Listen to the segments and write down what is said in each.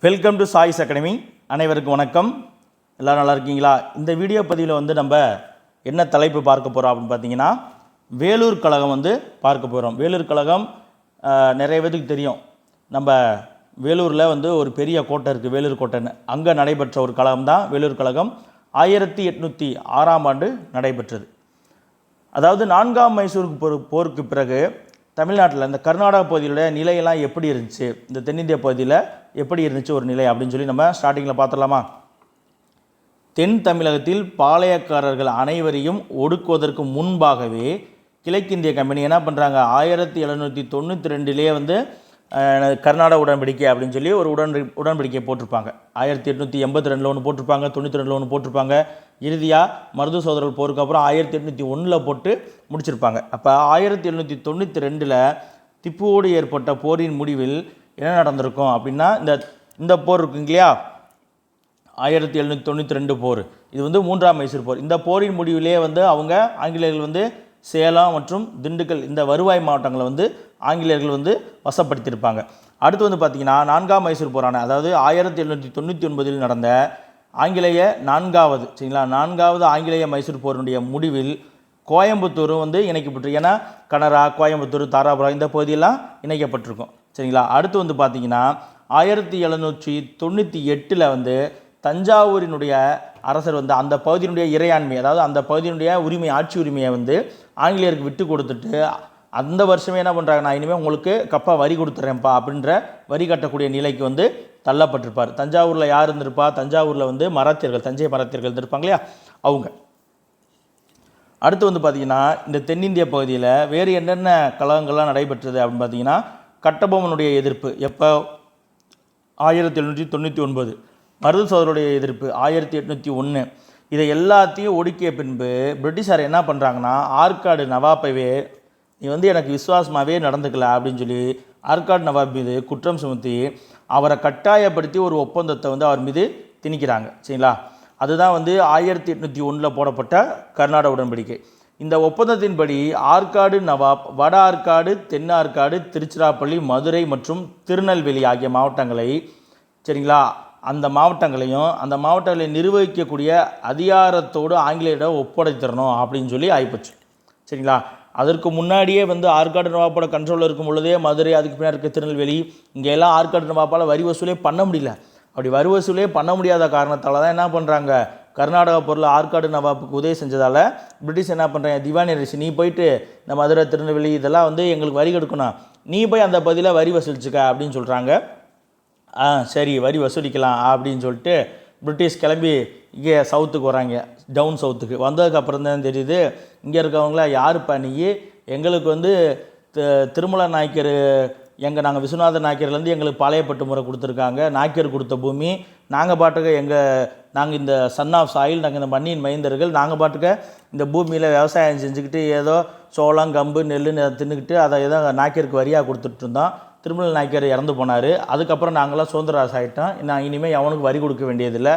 Welcome to choice academy. அனைவருக்கும் வணக்கம். எல்லோரும் நல்லா இருக்கீங்களா? இந்த வீடியோ பதிவில் நம்ம என்ன தலைப்பு பார்க்க போகிறோம் அப்படின்னு பார்த்தீங்கன்னா, வேலூர் கழகம் பார்க்க போகிறோம். வேலூர் கழகம் நிறைய பேருக்கு தெரியும். நம்ம வேலூரில் ஒரு பெரிய கோட்டை இருக்குது, வேலூர் கோட்டைன்னு. அங்கே நடைபெற்ற ஒரு கழகம் தான் வேலூர் கழகம். 1806ஆம் ஆண்டு நடைபெற்றது. அதாவது 4ஆம் மைசூர் போருக்கு பிறகு தமிழ்நாட்டில் இந்த கர்நாடக பகுதியோட நிலையெல்லாம் எப்படி இருந்துச்சு, இந்த தென்னிந்திய பகுதியில் எப்படி இருந்துச்சு ஒரு நிலை அப்படின்னு சொல்லி நம்ம ஸ்டார்டிங்கில் பார்த்துடலாமா? தென் தமிழகத்தில் பாளையக்காரர்கள் அனைவரையும் ஒடுக்குவதற்கு முன்பாகவே கிழக்கிந்திய கம்பெனி என்ன பண்ணுறாங்க, 1792 கர்நாடக உடன்படிக்கை அப்படின்னு சொல்லி ஒரு உடன்படிக்கை போட்டிருப்பாங்க. 1882 ஒன்று போட்டிருப்பாங்க, 92 ஒன்று போட்டிருப்பாங்க. இறுதியாக மருது சோதரர்கள் போருக்கு அப்புறம் 1801 போட்டு முடிச்சிருப்பாங்க. அப்போ 1792 திப்புவோடு ஏற்பட்ட போரின் முடிவில் என்ன நடந்திருக்கும் அப்படின்னா, இந்த போர் இருக்குங்க இல்லையா, 1792 போர், இது 3ஆம் மைசூர் போர். இந்த போரின் முடிவிலே அவங்க ஆங்கிலேயர்கள் சேலம் மற்றும் திண்டுக்கல் இந்த வருவாய் மாவட்டங்களை ஆங்கிலேயர்கள் வசப்படுத்தியிருப்பாங்க. அடுத்து பார்த்திங்கன்னா 4ஆம் மைசூர் போரான, அதாவது 1799 நடந்த ஆங்கிலேய 4வது சரிங்களா 4வது ஆங்கிலேய மைசூர் போரினுடைய முடிவில் கோயம்புத்தூரும் இணைக்கப்பட்டு, ஏன்னா கனரா, கோயம்புத்தூர், தாராபுரம் இந்த பகுதியெல்லாம் இணைக்கப்பட்டிருக்கும் சரிங்களா. அடுத்து பார்த்திங்கன்னா 1798 தஞ்சாவூரினுடைய அரசர் அந்த பகுதியினுடைய இறையாண்மை, அதாவது அந்த பகுதியினுடைய உரிமை, ஆட்சி உரிமையை ஆங்கிலேயருக்கு விட்டு கொடுத்துட்டு அந்த வருஷமே என்ன பண்ணுறாங்க, நான் இனிமேல் உங்களுக்கு வரி கொடுத்துட்றேன்ப்பா அப்படின்ற வரி கட்டக்கூடிய நிலைக்கு தள்ளப்பட்டிருப்பார். தஞ்சாவூரில் யார் இருந்திருப்பா, தஞ்சாவூரில் மராத்தியர்கள், தஞ்சை மராத்தியர்கள் இருந்திருப்பாங்க இல்லையா அவங்க. அடுத்து பார்த்திங்கன்னா இந்த தென்னிந்திய பகுதியில் வேறு என்னென்ன கழகங்கள்லாம் நடைபெற்றது அப்படின்னு பார்த்திங்கன்னா, கட்டபொம்மனுடைய எதிர்ப்பு எப்போ, 1799, மருது சோதருடைய எதிர்ப்பு 1801. இதை எல்லாத்தையும் ஒடுக்கிய பின்பு பிரிட்டிஷார் என்ன பண்ணுறாங்கன்னா, ஆற்காடு நவாப்பைவே நீ எனக்கு விசுவாசமாகவே நடந்துக்கல அப்படின்னு சொல்லி ஆற்காடு நவாப் மீது குற்றம் சுமத்தி அவரை கட்டாயப்படுத்தி ஒரு ஒப்பந்தத்தை அவர் மீது திணிக்கிறாங்க சரிங்களா. அதுதான் 1801 போடப்பட்ட கர்நாடக உடன்படிக்கை. இந்த ஒப்பந்தத்தின்படி ஆற்காடு நவாப் வட ஆற்காடு, தென் ஆற்காடு, திருச்சிராப்பள்ளி, மதுரை மற்றும் திருநெல்வேலி ஆகிய மாவட்டங்களை சரிங்களா, அந்த மாவட்டங்களை நிர்வகிக்கக்கூடிய அதிகாரத்தோடு ஆங்கிலேயரிடம் ஒப்படைத்திடணும் அப்படின்னு சொல்லி ஆயிப்போச்சு சரிங்களா. அதற்கு முன்னாடியே ஆற்காடு நவாப்போட கண்ட்ரோலில் இருக்கும் பொழுதே மதுரை, அதுக்கு பின்னாடி இருக்க திருநெல்வேலி, இங்கே எல்லாம் ஆற்காடு நவாப்பால் வரி வசூலே பண்ண முடியல. அப்படி வரி வசூலே பண்ண முடியாத காரணத்தால் தான் என்ன பண்ணுறாங்க, கர்நாடக பொருள் ஆற்காடு நவாப்புக்கு உதவி செஞ்சதால் பிரிட்டிஷ் என்ன பண்ணுறாங்க, திவானி அரசு நீ போயிட்டு இந்த மதுரை, திருநெல்வேலி இதெல்லாம் எங்களுக்கு வரி கொடுக்கணும், நீ போய் அந்த பகுதியில் வரி வசூலிச்சுக்க அப்படின்னு சொல்கிறாங்க. சரி வரி வசூலிக்கலாம் அப்படின்னு சொல்லிட்டு பிரிட்டிஷ் கிளம்பி இங்கே சவுத்துக்கு வராங்க, டவுன் சவுத்துக்கு. வந்ததுக்கப்புறம் தான் தெரியுது, இங்கே இருக்கவங்கள யாருப்பா நீ, எங்களுக்கு திருமல நாயக்கர், நாங்கள் விஸ்வநாத நாயக்கர்லேருந்து எங்களுக்கு பாளையப்பட்டு முறை கொடுத்துருக்காங்க, நாயக்கர் கொடுத்த பூமி, நாங்கள் பாட்டுக்க நாங்கள் இந்த சன் ஆஃப் சாயில், நாங்கள் இந்த மண்ணின் மைந்தர்கள், நாங்கள் பாட்டுக்க இந்த பூமியில் விவசாயம் செஞ்சுக்கிட்டு ஏதோ சோளம், கம்பு, நெல் தின்னுக்கிட்டு அதை ஏதோ நாயக்கருக்கு வரியாக கொடுத்துட்ருந்தோம். திருமல நாயக்கர் இறந்து போனார், அதுக்கப்புறம் நாங்களாம் சுதந்திர அரசு ஆகிட்டோம், நான் இனிமேல் எவனுக்கு வரி கொடுக்க வேண்டியதில்லை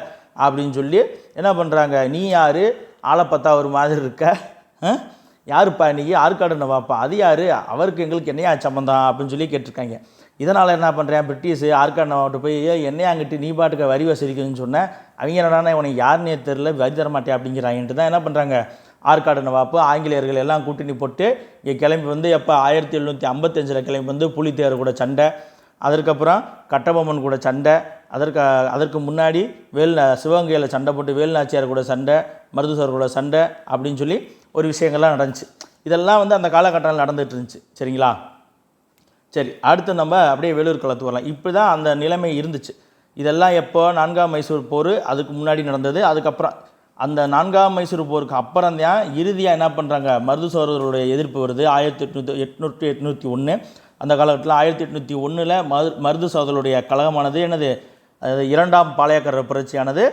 அப்படின்னு சொல்லி என்ன பண்ணுறாங்க, நீ யார் ஆளை பார்த்தா ஒரு மாதிரி இருக்க, யாருப்பா நீ, ஆற்காடு நவாப்பா, அது யார், அவருக்கு எங்களுக்கு என்னையா சம்பந்தம் அப்படின்னு சொல்லி கேட்டிருக்காங்க. இதனால் என்ன பண்ணுறேன், பிரிட்டிஷ் ஆற்காடு நவாப்கிட்ட போய் என்னையா அங்கிட்டு நீ பாட்டுக்க வரி வசூலிக்கணும்னு சொன்னேன், அவங்க என்னடானா உனக்கு யாருன்னே தெரில, வரி தர மாட்டேன் அப்படிங்கிறாங்கன்ட்டு தான் என்ன பண்ணுறாங்க, ஆற்காடு நவாப்பு ஆங்கிலேயர்கள் எல்லாம் கூட்டணி போட்டு இங்கே கிளம்பி எப்போ 1755 கிளம்பி புலித்தேவர் கூட சண்டை, அதற்கப்புறம் கட்டபொம்மன் கூட சண்டை, அதற்கு முன்னாடி சிவகங்கையில் சண்டை போட்டு வேலுநாச்சியார் கூட சண்டை, மருதுசோர் கூட சண்டை அப்படின்னு சொல்லி ஒரு விஷயங்கள்லாம் நடந்துச்சு. இதெல்லாம் அந்த காலகட்டத்தில் நடந்துகிட்டு இருந்துச்சு சரிங்களா. சரி, அடுத்து நம்ம அப்படியே வேலூர் கழகத்துக்கு வரலாம். இப்படி தான் அந்த நிலைமை இருந்துச்சு. இதெல்லாம் எப்போ, 4ஆம் மைசூர் போர் அதுக்கு முன்னாடி நடந்தது. அதுக்கப்புறம் அந்த 4ஆம் மைசூர் போருக்கு அப்புறம் தான் இறுதியாக என்ன பண்ணுறாங்க, மருது சோதரர்களுடைய எதிர்ப்பு வருது 1801. அந்த காலகட்டத்தில் 1801 மருது சோதரர்களுடைய கழகமானது என்னது, அதாவது 2ஆம் பாளையக்காரர் புரட்சியானது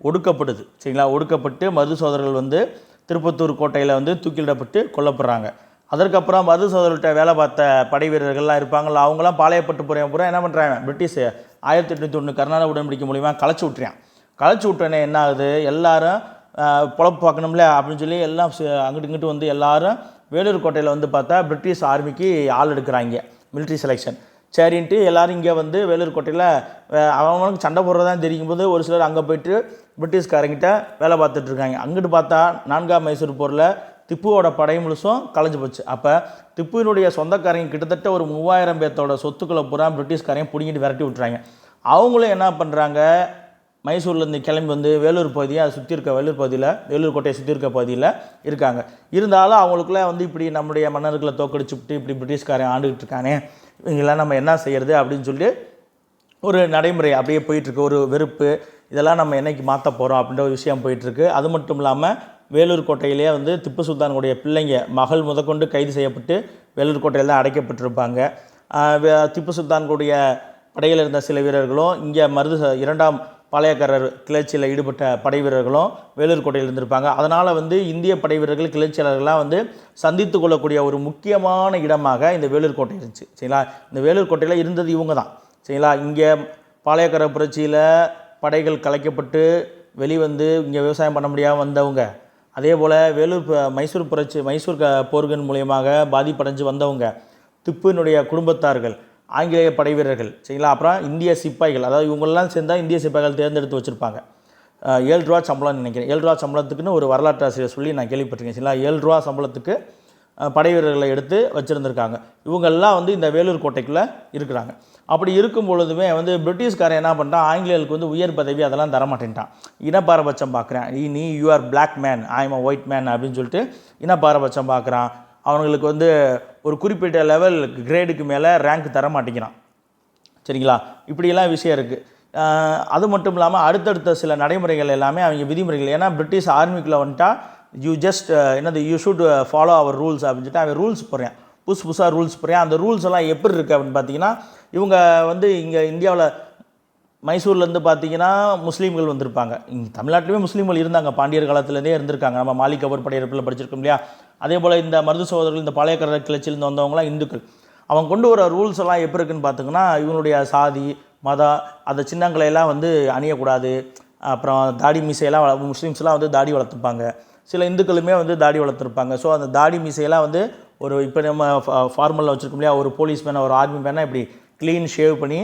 ஒடுக்கப்படுது சரிங்களா. ஒடுக்கப்பட்டு மருது சோதரர்கள் திருப்பத்தூர் கோட்டையில் தூக்கிலிடப்பட்டு கொல்லப்படுறாங்க. அதற்கப்புறம் மருது சோதரர்கிட்ட வேலை பார்த்த படை வீரர்கள்லாம் இருப்பாங்கள்ல, அவங்களாம் பாளையப்பட்டு பூரா என்ன பண்ணுறாங்க, பிரிட்டிஷ் 1801 கர்நாடக உடன்படிக்கை மூலிமா கலைச்சி விட்டுறேன். என்ன ஆகுது, எல்லாரும் பொழப்பு பார்க்கணும்ல அப்படின்னு சொல்லி எல்லாம் அங்கிட்டு இங்கிட்டு எல்லாரும் வேலூர் கோட்டையில் பார்த்தா பிரிட்டிஷ் ஆர்மிக்கு ஆள் எடுக்கிறாங்க, மிலிட்ரி செலெக்ஷன். சரின்ட்டு எல்லோரும் இங்கே வந்து வேலூர் கோட்டையில் அவனுக்கு சண்டை போடுறதான் தெரியும் போது ஒரு சிலர் அங்கே போய்ட்டு பிரிட்டிஷ்காரங்கிட்ட வேலை பார்த்துட்ருக்காங்க. அங்கிட்டு பார்த்தா 4ஆம் மைசூர் போரில் திப்புவோட படை முழுசும் கலைஞ்சு போச்சு. அப்போ திப்புவினுடைய சொந்தக்காரங்க கிட்டத்தட்ட ஒரு 3000 பேர்த்தோட சொத்துக்களை பூரா பிரிட்டிஷ்காரங்க பிடிங்கிட்டு விரட்டி விட்டுறாங்க. அவங்களும் என்ன பண்ணுறாங்க, மைசூர்லேருந்து கிளம்பி வந்து வேலூர் பகுதியை அதை சுற்றி இருக்க வேலூர் கோட்டையை சுற்றி இருக்க பகுதியில் இருக்காங்க. இருந்தாலும் அவங்களுக்குள்ள வந்து இப்படி நம்முடைய மன்னர்களை தோக்கடிச்சுட்டு இப்படி பிரிட்டிஷ்காரன் ஆண்டுகிட்டு இருக்கானே, இவங்கெல்லாம் நம்ம என்ன செய்கிறது அப்படின்னு சொல்லிட்டு ஒரு நடைமுறை அப்படியே போயிட்டுருக்கு. ஒரு வெறுப்பு, இதெல்லாம் நம்ம என்னைக்கு மாற்ற போகிறோம் அப்படின்ற ஒரு விஷயம் போயிட்டுருக்கு. அது மட்டும் இல்லாமல் வேலூர் கோட்டையிலேயே வந்து திப்பு சுல்தானுடைய பிள்ளைங்க மகள் முதற்கொண்டு கைது செய்யப்பட்டு வேலூர் கோட்டையில் தான் அடைக்கப்பட்டிருப்பாங்க. திப்பு சுல்தானுடைய படையில் இருந்த சில வீரர்களும் இங்கே 2ஆம் பாளையக்காரர் கிளர்ச்சியில் ஈடுபட்ட படை வீரர்களும் வேலூர் கோட்டையில் இருந்திருப்பாங்க. அதனால் வந்து இந்திய படை வீரர்கள் கிளர்ச்சியாளர்கள்லாம் வந்து சந்தித்து கொள்ளக்கூடிய ஒரு முக்கியமான இடமாக இந்த வேலூர் கோட்டை இருந்துச்சு. சரிங்களா, இந்த வேலூர் கோட்டையில் இருந்தது இவங்க தான். சரிங்களா, இங்கே பாளையக்காரர் புரட்சியில் படைகள் கலைக்கப்பட்டு வெளிவந்து இங்கே விவசாயம் பண்ண முடியாமல் வந்தவங்க, அதே போல் மைசூர் போர்கள் மூலியமாக பாதிப்படைஞ்சு வந்தவங்க, திப்புனுடைய குடும்பத்தார்கள், ஆங்கிலேய படை வீரர்கள், சரிங்களா, அப்புறம் இந்திய சிப்பாய்கள், அதாவது இவங்களெல்லாம் சேர்ந்தால் இந்திய சிப்பாய்கள் தேர்ந்தெடுத்து வச்சுருப்பாங்க. 7 ரூபா சம்பளம்னு நினைக்கிறேன். 7 ரூபா சம்பளத்துக்குன்னு ஒரு வரலாற்று ஆசிரியர் சொல்லி நான் கேள்விப்பட்டிருக்கேன். சரிங்களா, 7 ரூபா சம்பளத்துக்கு படை வீரர்களை எடுத்து வச்சுருந்துருக்காங்க. இவங்கெல்லாம் வந்து இந்த வேலூர் கோட்டைக்குள்ளே இருக்கிறாங்க. அப்படி இருக்கும் பொழுதுமே வந்து பிரிட்டிஷ்காரன் என்ன பண்ணுறான், ஆங்கிலேயர்களுக்கு வந்து உயர் பதவி அதெல்லாம் தரமாட்டேன்ட்டான். இனப்பாரபட்சம் பார்க்குறேன். நீ you are black man, I am a white man அப்படின்னு சொல்லிட்டு இனப்பாரபட்சம் பார்க்குறான். அவங்களுக்கு வந்து ஒரு குறிப்பிட்ட லெவல் கிரேடுக்கு மேலே ரேங்க் தர மாட்டேங்கிறான். சரிங்களா, இப்படியெல்லாம் விஷயம் இருக்குது. அது மட்டும் இல்லாமல் அடுத்தடுத்த சில நடைமுறைகள் எல்லாமே அவங்க விதிமுறைகள், ஏன்னா பிரிட்டிஷ் ஆர்மிக்குள்ளே வந்துட்டா you should follow our rules அப்படின்னு சொல்லிட்டு அவன் ரூல்ஸ் போடுறேன், புதுசாக ரூல்ஸ் போடுறேன். அந்த ரூல்ஸ் எல்லாம் எப்படி இருக்குது அப்படின்னு பார்த்தீங்கன்னா, இவங்க வந்து இங்கே இந்தியாவில் மைசூர்லேருந்து பார்த்தீங்கன்னா முஸ்லீம்கள் வந்திருப்பாங்க. இங்கே தமிழ்நாட்டிலுமே முஸ்லீம்கள் இருந்தாங்க, பாண்டியர் காலத்துலேருந்தே இருந்திருக்காங்க. நம்ம மாலிக் கபூர் படையெடுப்பில் படிச்சிருக்கோம் இல்லையா. அதே போல் இந்த மருது சகோதரர்கள், இந்த பாளையக்காரர் கிளர்ச்சியிலேருந்து வந்தவங்களாம் இந்துக்கள். அவங்க கொண்டு வர ரூல்ஸ் எல்லாம் எப்படி இருக்குன்னு பார்த்திங்கன்னா, இவங்களுடைய சாதி மதம் அந்த சின்னங்களையெல்லாம் வந்து அணியக்கூடாது. அப்புறம் தாடி மீசையெல்லாம் முஸ்லீம்ஸ்லாம் வந்து தாடி வளர்த்துப்பாங்க. சில இந்துக்களுமே வந்து தாடி வளர்த்துருப்பாங்க. ஸோ அந்த தாடி மீசையெல்லாம் வந்து ஒரு இப்போ நம்ம ஃபார்மலில் வச்சுருக்கோம் இல்லையா, ஒரு போலீஸ் மேனாக ஒரு ஆர்மி மேனாக இப்படி க்ளீன் ஷேவ் பண்ணி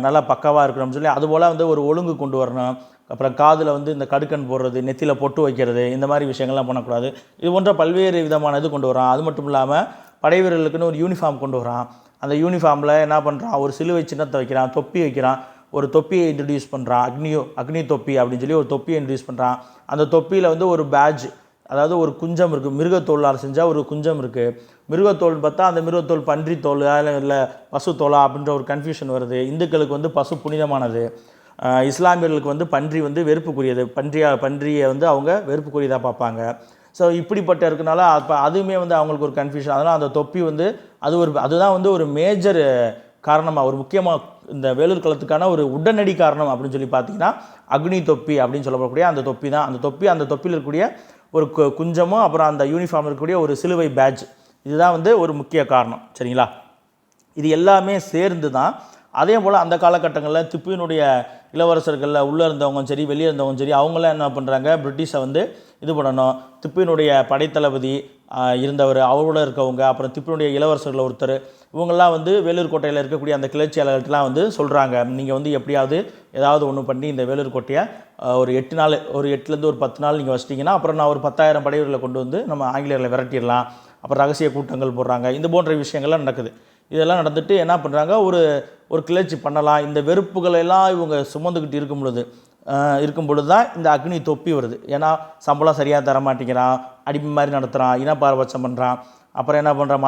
நல்லா பக்காவாக இருக்கணும்னு சொல்லி அதுபோல் வந்து ஒரு ஒழுங்கு கொண்டு வரணும். அப்புறம் காதில் வந்து இந்த கடுக்கன் போடுறது, நெத்தியில் பொட்டு வைக்கிறது, இந்த மாதிரி விஷயங்கள்லாம் பண்ணக்கூடாது. இது போன்ற பல்வேறு விதமான இது கொண்டு வரான். அது மட்டும் இல்லாமல் படை வீரர்களுக்குன்னு ஒரு யூனிஃபார்ம் கொண்டு வரான். அந்த யூனிஃபார்மில் என்ன பண்ணுறான், ஒரு சிலுவை சின்னத்தை வைக்கிறான், தொப்பி வைக்கிறான், ஒரு தொப்பியை இன்ட்ரடியூஸ் பண்ணுறான், அக்னி தொப்பி அப்படின்னு சொல்லி ஒரு தொப்பியை இன்ட்ரடியூஸ் பண்ணுறான். அந்த தொப்பியில் வந்து ஒரு பேட்ஜ், அதாவது ஒரு குஞ்சம் இருக்குது, மிருகத்தோளால் செஞ்சால் ஒரு குஞ்சம் இருக்குது. மிருகத்தோல்னு பார்த்தா அந்த மிருகத்தோல் பன்றி தோல் இல்லை பசு தோலா அப்படின்ற ஒரு கன்ஃபியூஷன் வருது. இந்துக்களுக்கு வந்து பசு புனிதமானது, இஸ்லாமியர்களுக்கு வந்து பன்றி வந்து வெறுப்புக்குரியது, பன்றியை வந்து அவங்க வெறுப்புக்குரியதாக பார்ப்பாங்க. ஸோ இப்படிப்பட்ட இருக்கனால அப்போ அதுவுமே வந்து அவங்களுக்கு ஒரு கன்ஃபியூஷன். அதனால் அந்த தொப்பி வந்து அதுதான் வந்து ஒரு மேஜர் காரணமாக, ஒரு முக்கியமாக இந்த வேலூர் களத்துக்கான ஒரு உடனடி காரணம் அப்படின்னு சொல்லி பார்த்தீங்கன்னா அக்னி தொப்பி அப்படின்னு சொல்லப்படக்கூடிய அந்த தொப்பி தான். அந்த தொப்பியில் இருக்கக்கூடிய ஒரு குஞ்சமும் அப்புறம் அந்த யூனிஃபார்ம் இருக்கக்கூடிய ஒரு சிலுவை பேட்ஜ், இதுதான் வந்து ஒரு முக்கிய காரணம். சரிங்களா, இது எல்லாமே சேர்ந்து தான். அதே போல் அந்த காலகட்டங்களில் திப்புவினுடைய இளவரசர்களில் உள்ளே இருந்தவங்களும் சரி வெளியே இருந்தவங்களும் சரி அவங்களாம் என்ன பண்ணுறாங்க, பிரிட்டிஷை வந்து இது பண்ணணும். திப்புவினுடைய படைத்தளபதி இருந்தவர், அவரோட இருக்கவங்க, அப்புறம் திப்புவினுடைய இளவரசர்கள் ஒருத்தர், இவங்கெல்லாம் வந்து வேலூர் கோட்டையில் இருக்கக்கூடிய அந்த கிளர்ச்சியாளர்கள்ட்டெலாம் வந்து சொல்கிறாங்க, நீங்கள் வந்து எப்படியாவது ஏதாவது ஒன்று பண்ணி இந்த வேலூர் கோட்டையை ஒரு 8 நாள், ஒரு 8லேருந்து ஒரு 10 நாள் நீங்கள் வச்சிட்டிங்கன்னா அப்புறம் நான் ஒரு 10,000 படைவர்களை கொண்டு வந்து நம்ம ஆங்கிலேயர்களை விரட்டிடலாம். அப்புறம் ரகசிய கூட்டங்கள் போடுறாங்க. இது போன்ற விஷயங்கள்லாம் நடக்குது. இதெல்லாம் நடந்துட்டு என்ன பண்ணுறாங்க, ஒரு கிளர்ச்சி பண்ணலாம். இந்த வெறுப்புகளெல்லாம் இவங்க சுமந்துக்கிட்டு இருக்கும் பொழுது தான் இந்த அக்னி தொப்பி வருது. ஏன்னா சம்பளம் சரியாக தர மாட்டேங்கிறான், அடிமை மாதிரி நடத்துகிறான், இனப்பாரபட்சம் பண்ணுறான், அப்புறம் என்ன பண்ணுறான்,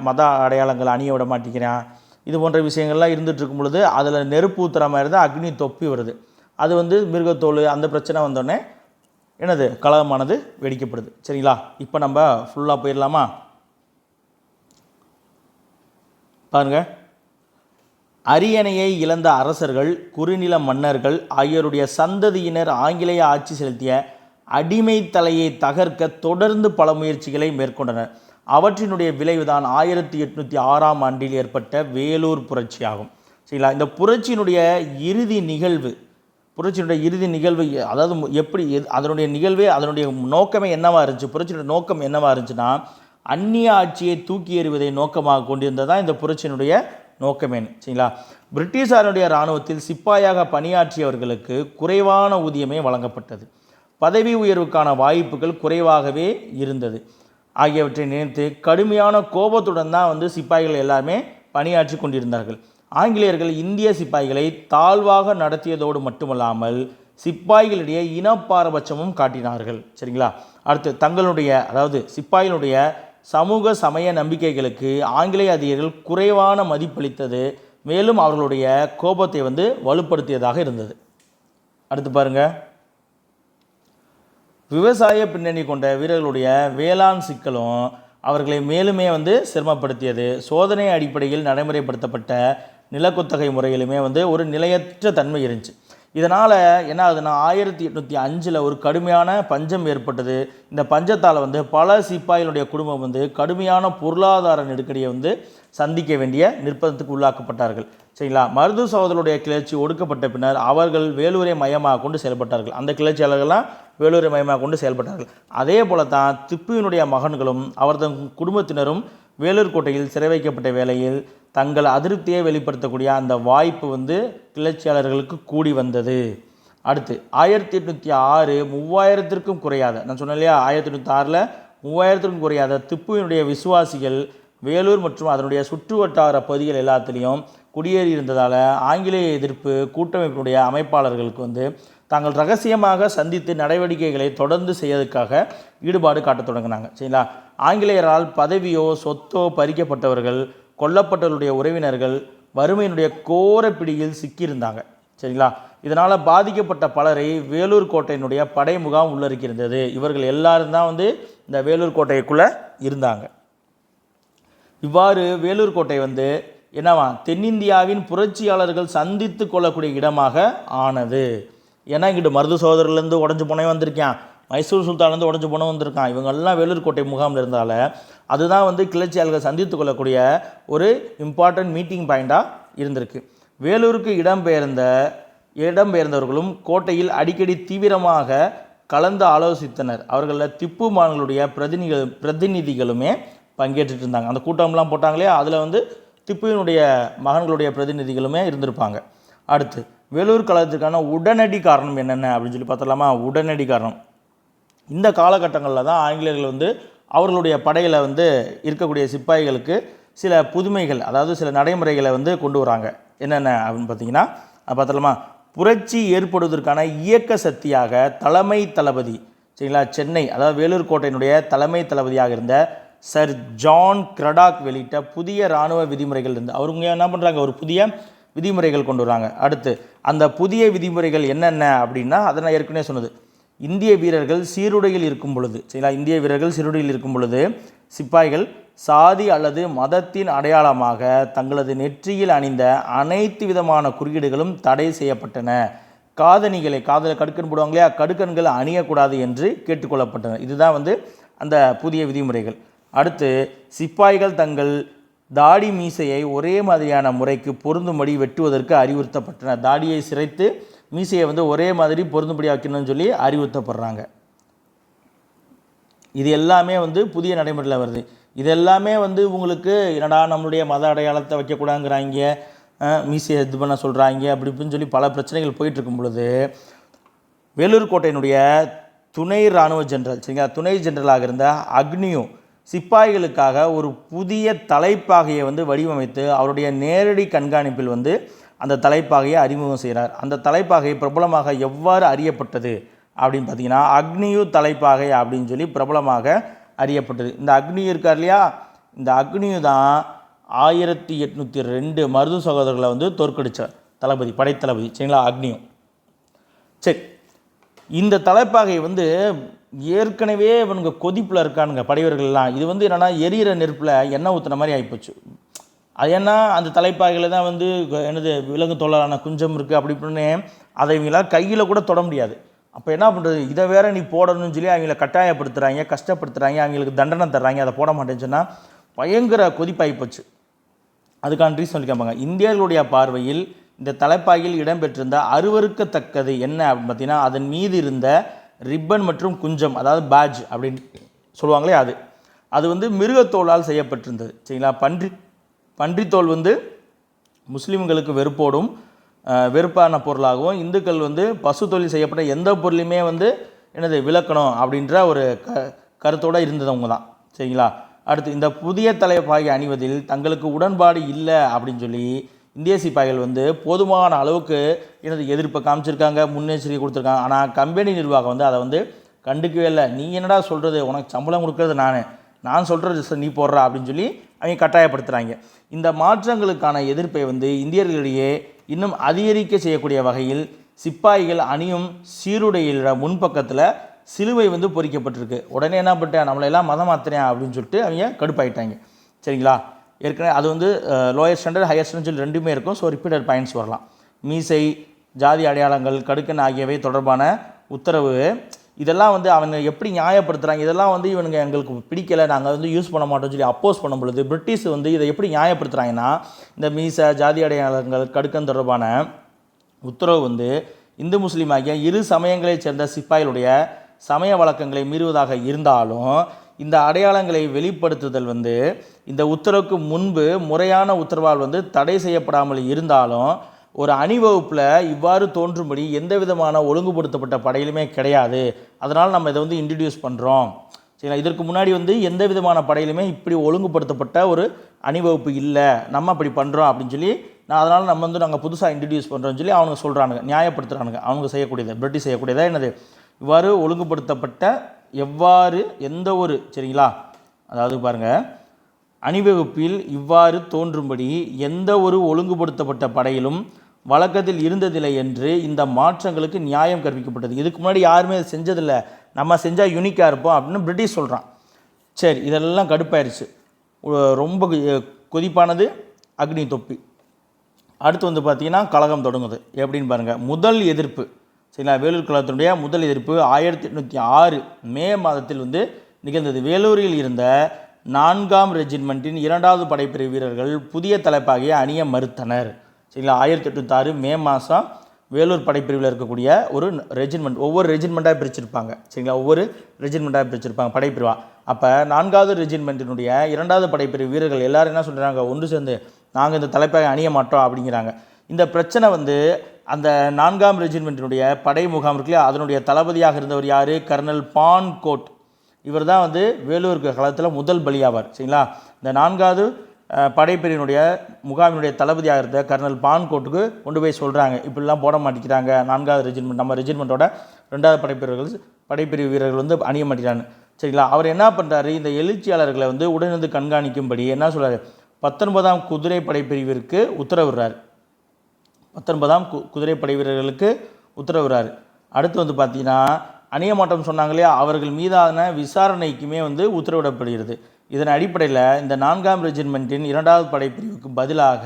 மத அடையாளங்கள் அணிய விட மாட்டேங்கிறான். இது போன்ற விஷயங்கள்லாம் இருந்துகிட்டு இருக்கும் பொழுது அதில் நெருப்பு ஊற்றுற மாதிரி தான் அக்னி தொப்பி வருது. அது வந்து மிருகத்தோல் அந்த பிரச்சனை வந்தோடனே என்னது கலகமானது வெடிக்கப்படுது. சரிங்களா, இப்போ நம்ம ஃபுல்லாக போயிடலாமா? பாருங்கள், அரியணையை இழந்த அரசர்கள், குறுநில மன்னர்கள் ஆகியோருடைய சந்ததியினர் ஆங்கிலேய ஆட்சி செலுத்திய அடிமை தலையை தகர்க்க தொடர்ந்து பல முயற்சிகளை மேற்கொண்டனர். அவற்றினுடைய விளைவுதான் 1806ஆம் ஆண்டில் ஏற்பட்ட வேலூர் புரட்சி ஆகும். சரிங்களா, இந்த புரட்சியினுடைய இறுதி நிகழ்வு, அதாவது எப்படி அதனுடைய நிகழ்வே, அதனுடைய நோக்கமே என்னவாக இருந்துச்சு, புரட்சியினுடைய நோக்கம் என்னவாக இருந்துச்சுன்னா, அந்நிய ஆட்சியை தூக்கி எறிவதை நோக்கமாக கொண்டிருந்ததான் இந்த புரட்சியினுடைய நோக்கமேன்னு. சரிங்களா? பிரிட்டிஷாருடைய இராணுவத்தில் சிப்பாயாக பணியாற்றியவர்களுக்கு குறைவான ஊதியமே வழங்கப்பட்டது. பதவி உயர்வுக்கான வாய்ப்புகள் குறைவாகவே இருந்தது. ஆகியவற்றை நினைத்து கடுமையான கோபத்துடன் தான் சிப்பாய்கள் எல்லாமே பணியாற்றி கொண்டிருந்தார்கள். ஆங்கிலேயர்கள் இந்திய சிப்பாய்களை தாழ்வாக நடத்தியதோடு மட்டுமல்லாமல் சிப்பாய்களிடையே இனப்பாரபட்சமும் காட்டினார்கள். சரிங்களா? அடுத்து தங்களுடைய அதாவது சிப்பாய்களுடைய சமூக சமய நம்பிக்கைகளுக்கு ஆங்கிலேய அதிகாரிகள் குறைவான மதிப்பளித்தது மேலும் அவர்களுடைய கோபத்தை வலுப்படுத்தியதாக இருந்தது. அடுத்து பாருங்க, விவசாய பின்னணி கொண்ட வீரர்களுடைய வேளாண் சிக்கலும் அவர்களை மேலுமே சிரமப்படுத்தியது. சோதனை அடிப்படையில் நடைமுறைப்படுத்தப்பட்ட நிலக்குத்தகை முறையிலுமே ஒரு நிலையற்ற தன்மை இருந்துச்சு. இதனால் என்ன ஆகுதுன்னா 1805 ஒரு கடுமையான பஞ்சம் ஏற்பட்டது. இந்த பஞ்சத்தால் பல சிப்பாய்களுடைய குடும்பம் கடுமையான பொருளாதார நெருக்கடியை சந்திக்க வேண்டிய நிர்பந்தத்துக்கு உள்ளாக்கப்பட்டார்கள். சரிங்களா? மருது சகோதரருடைய கிளர்ச்சி ஒடுக்கப்பட்ட பின்னர் அவர்கள் வேலூரை மையமாக கொண்டு செயல்பட்டார்கள். அந்த கிளர்ச்சியாளர்கள்லாம் வேலூரை மையமாக கொண்டு செயல்பட்டார்கள். அதே போல தான் திப்புவினுடைய மகன்களும் அவரது குடும்பத்தினரும் வேலூர் கோட்டையில் சிறை வைக்கப்பட்ட வேளையில் தங்கள் அதிருப்தியை வெளிப்படுத்தக்கூடிய அந்த வாய்ப்பு கிளர்ச்சியாளர்களுக்கு கூடி வந்தது. அடுத்து 1806 3000க்கும் குறையாத, நான் சொன்னேன் இல்லையா, 1806 3000க்கும் குறையாத திப்புவினுடைய விசுவாசிகள் வேலூர் மற்றும் அதனுடைய சுற்று வட்டார பகுதிகள் எல்லாத்துலேயும் குடியேறி இருந்ததால் ஆங்கிலேய எதிர்ப்பு கூட்டமைப்பினுடைய அமைப்பாளர்களுக்கு தாங்கள் ரகசியமாக சந்தித்து நடவடிக்கைகளை தொடர்ந்து செய்வதற்காக ஈடுபாடு காட்டத் தொடங்கினாங்க. சரிங்களா? ஆங்கிலேயரால் பதவியோ சொத்தோ பறிக்கப்பட்டவர்கள், கொல்லப்பட்டவர்களுடைய உறவினர்கள் வறுமையினுடைய கோர பிடியில் சிக்கியிருந்தாங்க. சரிங்களா? இதனால் பாதிக்கப்பட்ட பலரை வேலூர் கோட்டையினுடைய படை முகாம் உள்ளடக்கியிருந்தது. இவர்கள் எல்லாரும் தான் இந்த வேலூர் கோட்டைக்குள்ளே இருந்தாங்க. இவ்வாறு வேலூர் கோட்டை என்னவா தென்னிந்தியாவின் புரட்சியாளர்கள் சந்தித்து கொள்ளக்கூடிய இடமாக ஆனது. ஏன்னா இங்கிட்டு மருது சகோதரர்லேருந்து உடஞ்சி போனே வந்திருக்கான், மைசூர் சுல்தான்லேருந்து உடஞ்சி போன வந்திருக்கான். இவங்கெல்லாம் வேலூர் கோட்டை முகாமில் இருந்தால அதுதான் கிளர்ச்சியாளர்கள் சந்தித்து கொள்ளக்கூடிய ஒரு இம்பார்ட்டன்ட் மீட்டிங் பாயிண்டாக இருந்திருக்கு. வேலூருக்கு இடம்பெயர்ந்தவர்களும் கோட்டையில் அடிக்கடி தீவிரமாக கலந்து ஆலோசித்தனர். அவர்களில் திப்பு மான்களுடைய பிரதிநிதிகளுமே பங்கேற்றுட்டு இருந்தாங்க. அந்த கூட்டம்லாம் போட்டாங்களே, அதில் திப்புவினுடைய மகன்களுடைய பிரதிநிதிகளுமே இருந்திருப்பாங்க. அடுத்து வேலூர் கழகத்துக்கான உடனடி காரணம் என்னென்ன அப்படின்னு சொல்லி பார்த்தலாமா? உடனடி காரணம், இந்த காலகட்டங்களில் தான் ஆங்கிலேயர்கள் அவர்களுடைய படையில் இருக்கக்கூடிய சிப்பாய்களுக்கு சில புதுமைகள், அதாவது சில நடைமுறைகளை கொண்டு வராங்க. என்னென்ன அப்படின்னு பார்த்தீங்கன்னா பார்த்தலாமா? புரட்சி ஏற்படுவதற்கான இயக்க சக்தியாக தலைமை தளபதி, சரிங்களா, சென்னை அதாவது வேலூர் கோட்டையினுடைய தலைமை தளபதியாக இருந்த சர் ஜான் கிரடாக் வெளியிட்ட புதிய இராணுவ விதிமுறைகள் இருந்து அவருங்க என்ன பண்ணுறாங்க, ஒரு புதிய விதிமுறைகள் கொண்டு வராங்க. அடுத்து அந்த புதிய விதிமுறைகள் என்னென்ன அப்படின்னா, அதை நான் ஏற்கனவே சொன்னது, இந்திய வீரர்கள் சீருடையில் இருக்கும் பொழுது, சரிங்களா, இந்திய வீரர்கள் சீருடையில் இருக்கும் பொழுது சிப்பாய்கள் சாதி அல்லது மதத்தின் அடையாளமாக தங்களது நெற்றியில் அணிந்த அனைத்து விதமான குறியீடுகளும் தடை செய்யப்பட்டன. காதணிகளை, காதில் கடுக்கன் போடுவாங்க இல்லையா, கடுக்கன்கள் அணியக்கூடாது என்று கேட்டுக்கொள்ளப்பட்டன. இதுதான் அந்த புதிய விதிமுறைகள். அடுத்து சிப்பாய்கள் தங்கள் தாடி மீசையை ஒரே மாதிரியான முறைக்கு பொருந்தும்படி வெட்டுவதற்கு அறிவுறுத்தப்பட்டன. தாடியை சிரைத்து மீசையை ஒரே மாதிரி பொருந்தும்படி வைக்கணும்னு சொல்லி அறிவுறுத்தப்படுறாங்க. இது எல்லாமே புதிய நடைமுறையில் வருது. இது எல்லாமே உங்களுக்கு என்னடா நம்மளுடைய மத அடையாளத்தை வைக்கக்கூடாதுங்கிறாங்க, மீசையை இது பண்ண சொல்கிறாங்க, அப்படி இப்படின்னு சொல்லி பல பிரச்சனைகள் போயிட்டுருக்கும் பொழுது வேலூர் கோட்டையினுடைய துணை இராணுவ ஜெனரல், சரிங்களா, துணை ஜெனரலாக இருந்த அக்னியோ சிப்பாய்களுக்காக ஒரு புதிய தலைப்பாகையை வடிவமைத்து அவருடைய நேரடி கண்காணிப்பில் அந்த தலைப்பாகையை அறிமுகம் செய்கிறார். அந்த தலைப்பாகை பிரபலமாக எவ்வாறு அறியப்பட்டது அப்படின்னு பார்த்தீங்கன்னா, அக்னியு தலைப்பாகை அப்படின்னு சொல்லி பிரபலமாக அறியப்பட்டது. இந்த அக்னியு இருக்கார் இல்லையா, இந்த அக்னியு தான் 1802 மருது சகோதரர்களை தோற்கடித்தார் தளபதி, படைத்தளபதி, சரிங்களா, அக்னியு. சரி, இந்த தலைப்பாகை ஏற்கனவே இவனுங்க கொதிப்பில் இருக்கானுங்க படைவர்கள்லாம். இது என்னென்னா எரியிற நெருப்பில் எண்ணெய் ஊற்றுன மாதிரி ஆகிப்போச்சு. அது ஏன்னா அந்த தலைப்பாகையில் தான் என்னது விலங்கு தோலான குஞ்சம் இருக்குது அப்படி இப்படின்னு அதை இவங்களாம் கையில் கூட தொட முடியாது. அப்போ என்ன பண்ணுறது, இதை வேற நீ போடணும்னு சொல்லி அவங்கள கட்டாயப்படுத்துகிறாங்க, கஷ்டப்படுத்துகிறாங்க, அவங்களுக்கு தண்டனை தர்றாங்க, அதை போட மாட்டேன்னு சொன்னால் பயங்கர கொதிப்பாகி போச்சு. அதுக்கான ரீசன் சொல்லிக்காங்க. இந்தியர்களுடைய பார்வையில் இந்த தலைப்பாகையில் இடம்பெற்றிருந்த அருவருக்கத்தக்கது என்ன அப்படின்னு பார்த்தீங்கன்னா, அதன் மீது இருந்த ரிப்பன் மற்றும் குஞ்சம், அதாவது பேட்ஜ் அப்படின்னு சொல்லுவாங்களே, அது மிருகத்தோளால் செய்யப்பட்டிருந்தது. சரிங்களா, பன்றித்தோல் முஸ்லீம்களுக்கு வெறுப்போடும் வெறுப்பான பொருளாகவும், இந்துக்கள் வந்து பசு தொழில் செய்யப்பட்ட எந்த பொருளையுமே வந்து என்னது விளக்கணும் அப்படின்ற ஒரு கருத்தோடு இருந்தவங்க தான். சரிங்களா? அடுத்து, இந்த புதிய தலைப்பாகை அணிவதில் தங்களுக்கு உடன்பாடு இல்லை அப்படின்னு சொல்லி இந்திய சிப்பாய்கள் வந்து போதுமான அளவுக்கு எனது எதிர்ப்பை காமிச்சிருக்காங்க, முன்னெச்சரிக்கை கொடுத்துருக்காங்க. ஆனால் கம்பெனி நிர்வாகம் வந்து அதை வந்து கண்டுக்கவே இல்லை. நீ என்னடா சொல்கிறது, உனக்கு சம்பளம் கொடுக்கறது நான் சொல்கிறது நீ போடுறா அப்படின்னு சொல்லி அவங்க கட்டாயப்படுத்துகிறாங்க. இந்த மாற்றங்களுக்கான எதிர்ப்பை வந்து இந்தியர்களிடையே இன்னும் அதிகரிக்க செய்யக்கூடிய வகையில் சிப்பாய்கள் அணியும் சீருடையில முன்பக்கத்தில் சிலுவை வந்து பொறிக்கப்பட்டிருக்கு. உடனே என்ன பண்ணிட்டேன், நம்மளெல்லாம் மதம் மாத்திரேன் அப்படின்னு சொல்லிட்டு அவங்க கடுப்பாயிட்டாங்க. சரிங்களா? ஏற்கனவே அது வந்து லோயர் ஸ்டாண்டர்ட் ஹையர் ஸ்டாண்டர்ட் சொல்லி ரெண்டுமே இருக்கும். ஸோ ரிப்பீட்டட் பாயிண்ட்ஸ் வரலாம். மீசை, ஜாதி அடையாளங்கள், கடுக்கன் ஆகியவை தொடர்பான உத்தரவு இதெல்லாம் வந்து அவங்க எப்படி நியாயப்படுத்துகிறாங்க, இதெல்லாம் வந்து இவனுங்க எங்களுக்கு பிடிக்கலை, நாங்கள் வந்து யூஸ் பண்ண மாட்டோம்னு சொல்லி அப்போஸ் பண்ணும் பொழுது பிரிட்டிஷ் வந்து இதை எப்படி நியாயப்படுத்துகிறாங்கன்னா, இந்த மீசை, ஜாதி அடையாளங்கள், கடுக்கன் தொடர்பான உத்தரவு வந்து இந்து முஸ்லீம் ஆகிய இரு சமயங்களைச் சேர்ந்த சிப்பாய்களுடைய சமய வழக்கங்களை மீறுவதாக இருந்தாலும், இந்த அடையாளங்களை வெளிப்படுத்துதல் வந்து இந்த உத்தரவுக்கு முன்பு முறையான உத்தரவால் வந்து தடை செய்யப்படாமல் இருந்தாலும், ஒரு அணிவகுப்பில் இவ்வாறு தோன்றும்படி எந்த விதமான ஒழுங்குபடுத்தப்பட்ட படையிலுமே கிடையாது. அதனால் நம்ம இதை வந்து இன்ட்ரடியூஸ் பண்ணுறோம். சரிங்களா? இதற்கு முன்னாடி வந்து எந்த விதமான படையிலுமே இப்படி ஒழுங்குபடுத்தப்பட்ட ஒரு அணிவகுப்பு இல்லை, நம்ம அப்படி பண்ணுறோம் அப்படின்னு சொல்லி அதனால் நம்ம வந்து நாங்கள் புதுசாக இன்ட்ரடியூஸ் பண்ணுறோம்னு சொல்லி அவங்க சொல்கிறானுங்க, நியாயப்படுத்துகிறானுங்க. அவங்க செய்யக்கூடியது, பிரிட்டிஷ் செய்யக்கூடியதா என்னது, இவ்வாறு ஒழுங்குபடுத்தப்பட்ட எவ்வாறு எந்த ஒரு, சரிங்களா, அதாவது பாருங்கள், அணிவகுப்பில் இவ்வாறு தோன்றும்படி எந்த ஒரு ஒழுங்குபடுத்தப்பட்ட படையிலும் வழக்கத்தில் இருந்ததில்லை என்று இந்த மாற்றங்களுக்கு நியாயம் கற்பிக்கப்பட்டது. இதுக்கு முன்னாடி யாருமே செஞ்சதில்லை, நம்ம செஞ்சால் யூனிக்காக இருப்போம் அப்படின்னு பிரிட்டிஷ் சொல்கிறான். சரி, இதெல்லாம் கடுப்பாயிருச்சு. ரொம்ப கொதிப்பானது அக்னி தொப்பி. அடுத்து வந்து பார்த்திங்கன்னா கலகம் தொடங்குது. எப்படின்னு பாருங்கள். முதல் எதிர்ப்பு, சரிங்களா, வேலூர் கழகத்தினுடைய முதல் எதிர்ப்பு 1806 மே மாதத்தில் வந்து நிகழ்ந்தது. வேலூரில் இருந்த 4ஆம் ரெஜிமெண்ட்டின் 2வது படைப்பிரிவு வீரர்கள் புதிய தலைப்பாகிய அணிய மறுத்தனர். சரிங்களா? 1806 மே மாதம் வேலூர் படைப்பிரிவில் இருக்கக்கூடிய ஒரு ரெஜிமெண்ட், ஒவ்வொரு ரெஜிமெண்ட்டாக பிரிச்சிருப்பாங்க. சரிங்களா? ஒவ்வொரு ரெஜிமெண்ட்டாக பிரிச்சிருப்பாங்க படைப்பிரிவா. அப்போ 4வது ரெஜிமெண்ட்டினுடைய 2வது படைப்பிரிவு வீரர்கள் எல்லோரும் என்ன சொல்கிறாங்க, ஒன்று சேர்ந்து நாங்கள் இந்த தலைப்பாகை அணிய மாட்டோம் அப்படிங்கிறாங்க. இந்த பிரச்சனை வந்து அந்த 4ஆம் ரெஜிமெண்ட்டினுடைய படை முகாம் இருக்குல்லையா, அதனுடைய தளபதியாக இருந்தவர் யார், கர்னல் பான்கோட். இவர் தான் வந்து வேலூர் களத்தில் முதல் பலியாவார். சரிங்களா? இந்த 4வது படைப்பிரிவினுடைய முகாமினுடைய தளபதியாக இருந்த கர்னல் பான்கோட்டுக்கு கொண்டு போய் சொல்கிறாங்க, இப்படிலாம் போட மாட்டேங்கிறாங்க, 4வது ரெஜிமெண்ட் நம்ம ரெஜிமெண்ட்டோட 2வது படைப்பிரிவு வீரர்கள் வந்து அணிய மாட்டேங்கிறாங்க. சரிங்களா? அவர் என்ன பண்ணுறாரு, இந்த எழுச்சியாளர்களை வந்து உடனிருந்து கண்காணிக்கும்படி என்ன சொல்கிறார், 19ஆம் குதிரை படைப்பிரிவிற்கு உத்தரவிடுறார். 19ஆம் குதிரை படை வீரர்களுக்கு உத்தரவிடுறார். அடுத்து வந்து பார்த்தீங்கன்னா அணிய மாட்டம் சொன்னாங்க இல்லையா, அவர்கள் மீதான விசாரணைக்குமே வந்து உத்தரவிடப்படுகிறது. இதன் அடிப்படையில் இந்த 4ஆம் ரெஜிமெண்ட்டின் 2வது படைப்பிரிவுக்கு பதிலாக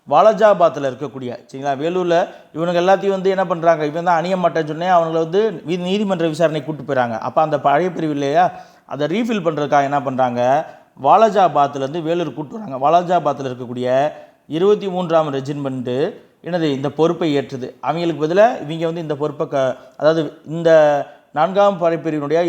வாலாஜாபாத்தில் இருக்கக்கூடிய, சரிங்களா, வேலூரில் இவனுங்க எல்லாத்தையும் வந்து என்ன பண்ணுறாங்க, இவன் தான் அணிய மாட்டேன்னு சொன்னேன், அவங்கள வந்து நீதிமன்ற விசாரணை கூப்பிட்டு போயிடறாங்க. அப்போ அந்த படைப்பிரிவு இல்லையா, அதை ரீஃபில் பண்ணுறதுக்காக என்ன பண்ணுறாங்க, வாலாஜாபாத்லேருந்து வேலூர் கூப்பிட்டு வராங்க. வாலாஜாபாத்தில் இருக்கக்கூடிய 23ஆம் ரெஜிமெண்ட்டு என்னது இந்த பொறுப்பை ஏற்றுது. அவங்களுக்கு பதிலாக இவங்க வந்து இந்த பொறுப்பை அதாவது இந்த 4ஆம் படைப்பிரிவினுடைய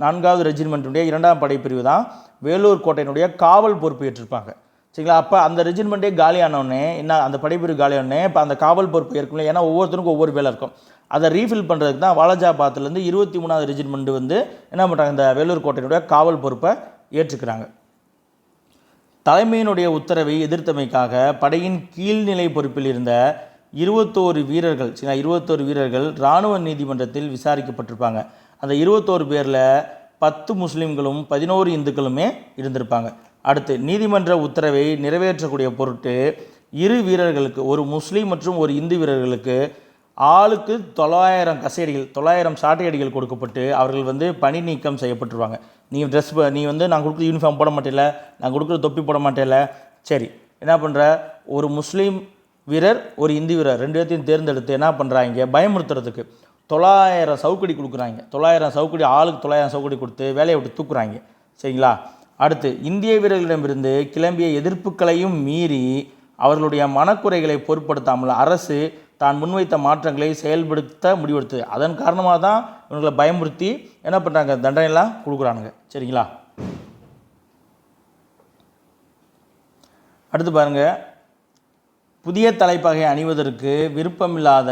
4வது ரெஜிமெண்ட்டுடைய 2ஆம் படைப்பிரிவு தான் வேலூர் கோட்டையினுடைய காவல் பொறுப்பு ஏற்றிருப்பாங்க. சரிங்களா? அப்போ அந்த ரெஜிமெண்ட்டே காலியானோடனே என்ன, அந்த படைப்பிரிவு காலியானோடனே இப்போ அந்த காவல் பொறுப்பு ஏற்கனவே, ஏன்னா ஒவ்வொருத்தருக்கும் ஒவ்வொரு வேலை இருக்கும், அதை ரீஃபில் பண்ணுறதுக்கு தான் வாலாஜாபாத்லேருந்து 23வது ரெஜிமெண்ட் வந்து என்ன பண்ணுறாங்க, இந்த வேலூர் கோட்டையினுடைய காவல் பொறுப்பை ஏற்றுக்கிறாங்க. தலைமையினுடைய உத்தரவை எதிர்த்தமைக்காக படையின் கீழ்நிலை பொறுப்பில் இருந்த 21 வீரர்கள், 21 வீரர்கள் இராணுவ நீதிமன்றத்தில் விசாரிக்கப்பட்டிருப்பாங்க. அந்த 21 பேரில் 10 முஸ்லீம்களும் 11 இந்துக்களுமே இருந்திருப்பாங்க. அடுத்து, நீதிமன்ற உத்தரவை நிறைவேற்றக்கூடிய பொருட்டு இரு வீரர்களுக்கு, ஒரு முஸ்லீம் மற்றும் ஒரு இந்து வீரர்களுக்கு ஆளுக்கு 900 கசையடிகள், 900 சாட்டை அடிகள் கொடுக்கப்பட்டு அவர்கள் வந்து பணி நீக்கம் செய்யப்பட்டுருவாங்க. நீ வந்து நான் கொடுக்குற யூனிஃபார்ம் போட மாட்டேல, நான் கொடுக்குற தொப்பி போட மாட்டேல, சரி என்ன பண்ணுற, ஒரு முஸ்லீம் வீரர் ஒரு இந்து வீரர் 2 பேர்த்தையும் தேர்ந்தெடுத்து என்ன பண்ணுறாங்க, பயமுறுத்துறதுக்கு 900 சவுக்கடி கொடுக்குறாங்க. 900 சவுக்கடி, ஆளுக்கு 900 சவுக்கடி கொடுத்து வேலையை விட்டு தூக்குறாங்க. சரிங்களா? அடுத்து, இந்திய வீரர்களிடமிருந்து கிளம்பிய எதிர்ப்புகளையும் மீறி அவர்களுடைய மனக்குறைகளை பொருட்படுத்தாமல் அரசு தான் முன்வைத்த மாற்றங்களை செயல்படுத்த முடிவெடுத்தது. அதன் காரணமாக தான் இவங்களை பயமுறுத்தி என்ன பண்ணுறாங்க, தண்டனைலாம் கொடுக்குறானுங்க. சரிங்களா? அடுத்து பாருங்கள், புதிய தலைப்பகை அணிவதற்கு விருப்பமில்லாத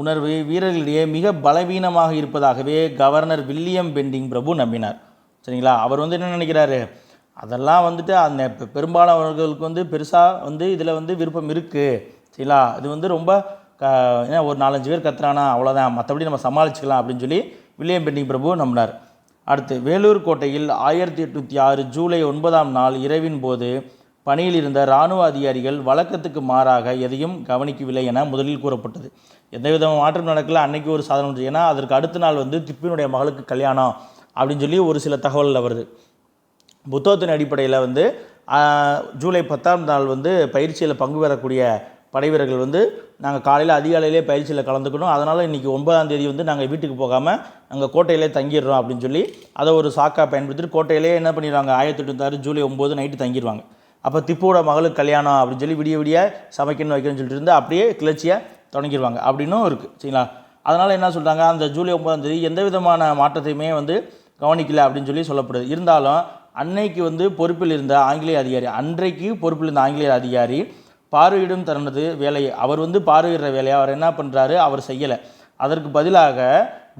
உணர்வு வீரர்களிடையே மிக பலவீனமாக இருப்பதாகவே கவர்னர் வில்லியம் பெண்டிங் பிரபு நம்பினார். சரிங்களா? அவர் வந்து என்ன நினைக்கிறாரு, அதெல்லாம் வந்துட்டு அந்த பெரும்பாலானவர்களுக்கு வந்து பெருசாக வந்து இதில் வந்து விருப்பம் இருக்குது. சரிங்களா? இது வந்து ரொம்ப ஏன்னா ஒரு 4-5 பேர் கத்துறானா அவ்வளோதான், மற்றபடி நம்ம சமாளிச்சுக்கலாம் அப்படின்னு சொல்லி வில்லியம் பெண்டிங் பிரபு நம்பினார். அடுத்து வேலூர் கோட்டையில் 1806 ஜூலை 9ஆம் நாள் இரவின் போது பணியில் இருந்த இராணுவ அதிகாரிகள் வழக்கத்துக்கு மாறாக எதையும் கவனிக்கவில்லை என முதலில் கூறப்பட்டது. எந்த விதமான மாற்றம் நடக்கல. அன்னைக்கு ஒரு சாதனை ஒன்று. ஏன்னா அதற்கு அடுத்த நாள் வந்து திப்புவினுடைய மகளுக்கு கல்யாணம் அப்படின்னு சொல்லி ஒரு சில தகவல்கள் வருது. புத்தகத்தின் அடிப்படையில் வந்து ஜூலை 10ஆம் நாள் வந்து பயிற்சியில் பங்கு பெறக்கூடிய படை வீரர்கள் வந்து நாங்கள் காலையில் அதிகாலையிலே பயிற்சியில் கலந்துக்கணும், அதனால் இன்றைக்கி 9ஆம் தேதி வந்து நாங்கள் வீட்டுக்கு போகாமல் நாங்கள் கோட்டையிலே தங்கிடுறோம் அப்படின்னு சொல்லி அதை ஒரு சாக்காக பயன்படுத்திட்டு கோட்டையிலே என்ன பண்ணிடுவாங்க, 1806 ஜூலை 9 நைட்டு தங்கிடுவாங்க. அப்போ திப்புவோட மகளுக்கு கல்யாணம் அப்படின்னு சொல்லி விடிய விடிய சமைக்கணும் வைக்கணும்னு சொல்லிட்டு இருந்து அப்படியே கிளர்ச்சியை தொடங்கிடுவாங்க அப்படின்னும் இருக்குது. சரிங்களா? அதனால் என்ன சொல்கிறாங்க, அந்த ஜூலை 9ஆம் தேதி எந்த விதமான மாற்றத்தையுமே வந்து கவனிக்கலை அப்படின்னு சொல்லி சொல்லப்படுது. இருந்தாலும் அன்னைக்கு வந்து பொறுப்பில் இருந்த ஆங்கிலேய அதிகாரி, அன்றைக்கு பொறுப்பில் இருந்த ஆங்கிலேய அதிகாரி பார்வையிடும் தனது வேலையை, அவர் வந்து பார்வையிடுற வேலையை அவர் என்ன பண்ணுறாரு, அவர் செய்யலை. அதற்கு பதிலாக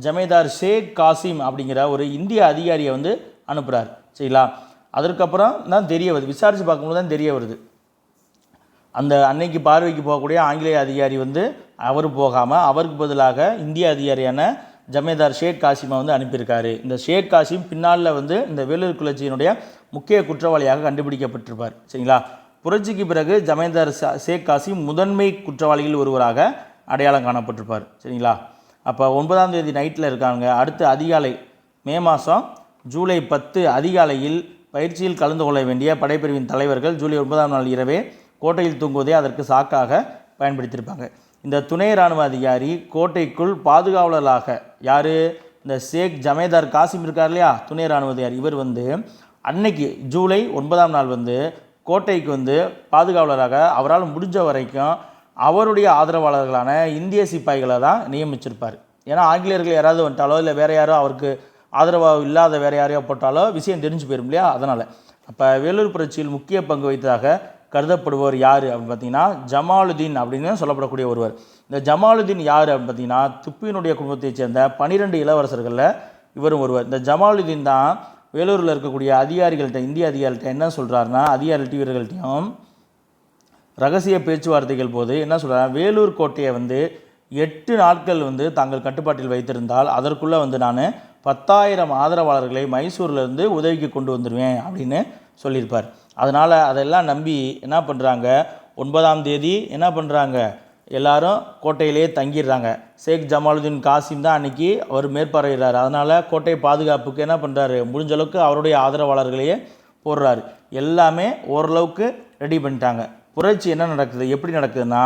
ஜமேதார் ஷேக் காசிம் அப்படிங்கிற ஒரு இந்திய அதிகாரியை வந்து அனுப்புகிறார். சரிங்களா? அதற்கப்புறம் தான் தெரிய வருது, விசாரித்து பார்க்கும்போது தான் தெரிய வருது, அந்த அன்னைக்கு பார்வைக்கு போகக்கூடிய ஆங்கிலேய அதிகாரி வந்து அவர் போகாமல் அவருக்கு பதிலாக இந்திய அதிகாரியான ஜமேதார் ஷேக் காசிமை வந்து அனுப்பியிருக்காரு. இந்த ஷேக் காசிம் பின்னால் வந்து இந்த வேலூர் கிளர்ச்சியினுடைய முக்கிய குற்றவாளியாக கண்டுபிடிக்கப்பட்டிருப்பார். சரிங்களா? புரட்சிக்கு பிறகு ஜமேதார் ஷேக் காசிம் முதன்மை குற்றவாளிகள் ஒருவராக அடையாளம் காணப்பட்டிருப்பார். சரிங்களா? அப்போ 9ஆம் தேதி நைட்டில் இருக்காங்க. அடுத்து அதிகாலை மே மாதம் ஜூலை 10 அதிகாலையில் பயிற்சியில் கலந்து கொள்ள வேண்டிய படைப்பிரிவின் தலைவர்கள் ஜூலை 9ஆம் நாள் இரவே கோட்டையில் தூங்குவதே அதற்கு சாக்காக பயன்படுத்தியிருப்பாங்க. இந்த துணை இராணுவ அதிகாரி கோட்டைக்குள் பாதுகாவலராக யார், இந்த ஷேக் ஜமேதார் காசிம் இருக்கார் இல்லையா, துணை இராணுவ அதிகாரி, இவர் வந்து அன்னைக்கு ஜூலை 9ஆம் நாள் வந்து கோட்டைக்கு வந்து பாதுகாவலராக அவரால் முடிஞ்ச வரைக்கும் அவருடைய ஆதரவாளர்களான இந்திய சிப்பாய்களை தான் நியமிச்சிருப்பார். ஏன்னா ஆங்கிலேயர்கள் யாராவது வந்துட்டாலோ இல்லை வேறு யாரோ அவருக்கு ஆதரவாக இல்லாத வேறு யாரையோ போட்டாலோ விஷயம் தெரிஞ்சு போயிடும் இல்லையா, அதனால். அப்போ வேலூர் புரட்சியில் முக்கிய பங்கு வைத்ததாக கருதப்படுபவர் யார் அப்படின்னு பார்த்தீங்கன்னா ஜமாலுதீன் அப்படின்னு சொல்லப்படக்கூடிய ஒருவர். இந்த ஜமாலுதீன் யார் அப்படின்னு பார்த்தீங்கன்னா திப்புவினுடைய குடும்பத்தைச் சேர்ந்த 12 இளவரசர்களில் இவரும் ஒருவர். இந்த ஜமாலுதீன் தான் வேலூரில் இருக்கக்கூடிய அதிகாரிகள்கிட்ட, இந்திய அதிகாரிகள்கிட்ட என்ன சொல்கிறாருன்னா, அதிகாரிகள் வீரர்கள்ட்டையும் ரகசிய பேச்சுவார்த்தைகள் போது என்ன சொல்கிறாங்க, வேலூர் கோட்டையை வந்து 8 நாட்கள் வந்து தாங்கள் கட்டுப்பாட்டில் வைத்திருந்தால் அதற்குள்ளே வந்து நான் 10,000 ஆதரவாளர்களை மைசூர்லேருந்து உதவிக்கு கொண்டு வந்துடுவேன் அப்படின்னு சொல்லியிருப்பார். அதனால் அதெல்லாம் நம்பி என்ன பண்ணுறாங்க, 9ஆம் தேதி என்ன பண்ணுறாங்க, எல்லாரும் கோட்டையிலே தங்கிடுறாங்க. ஷேக் ஜமாலுதீன் காசிம் தான் அன்றைக்கி அவர் மேற்பார்வையிடுறார். அதனால் கோட்டை பாதுகாப்புக்கு என்ன பண்ணுறாரு, முடிஞ்ச அளவுக்கு அவருடைய ஆதரவாளர்களையே போடுறாரு. எல்லாமே ஓரளவுக்கு ரெடி பண்ணிட்டாங்க. புரட்சி என்ன நடக்குது, எப்படி நடக்குதுன்னா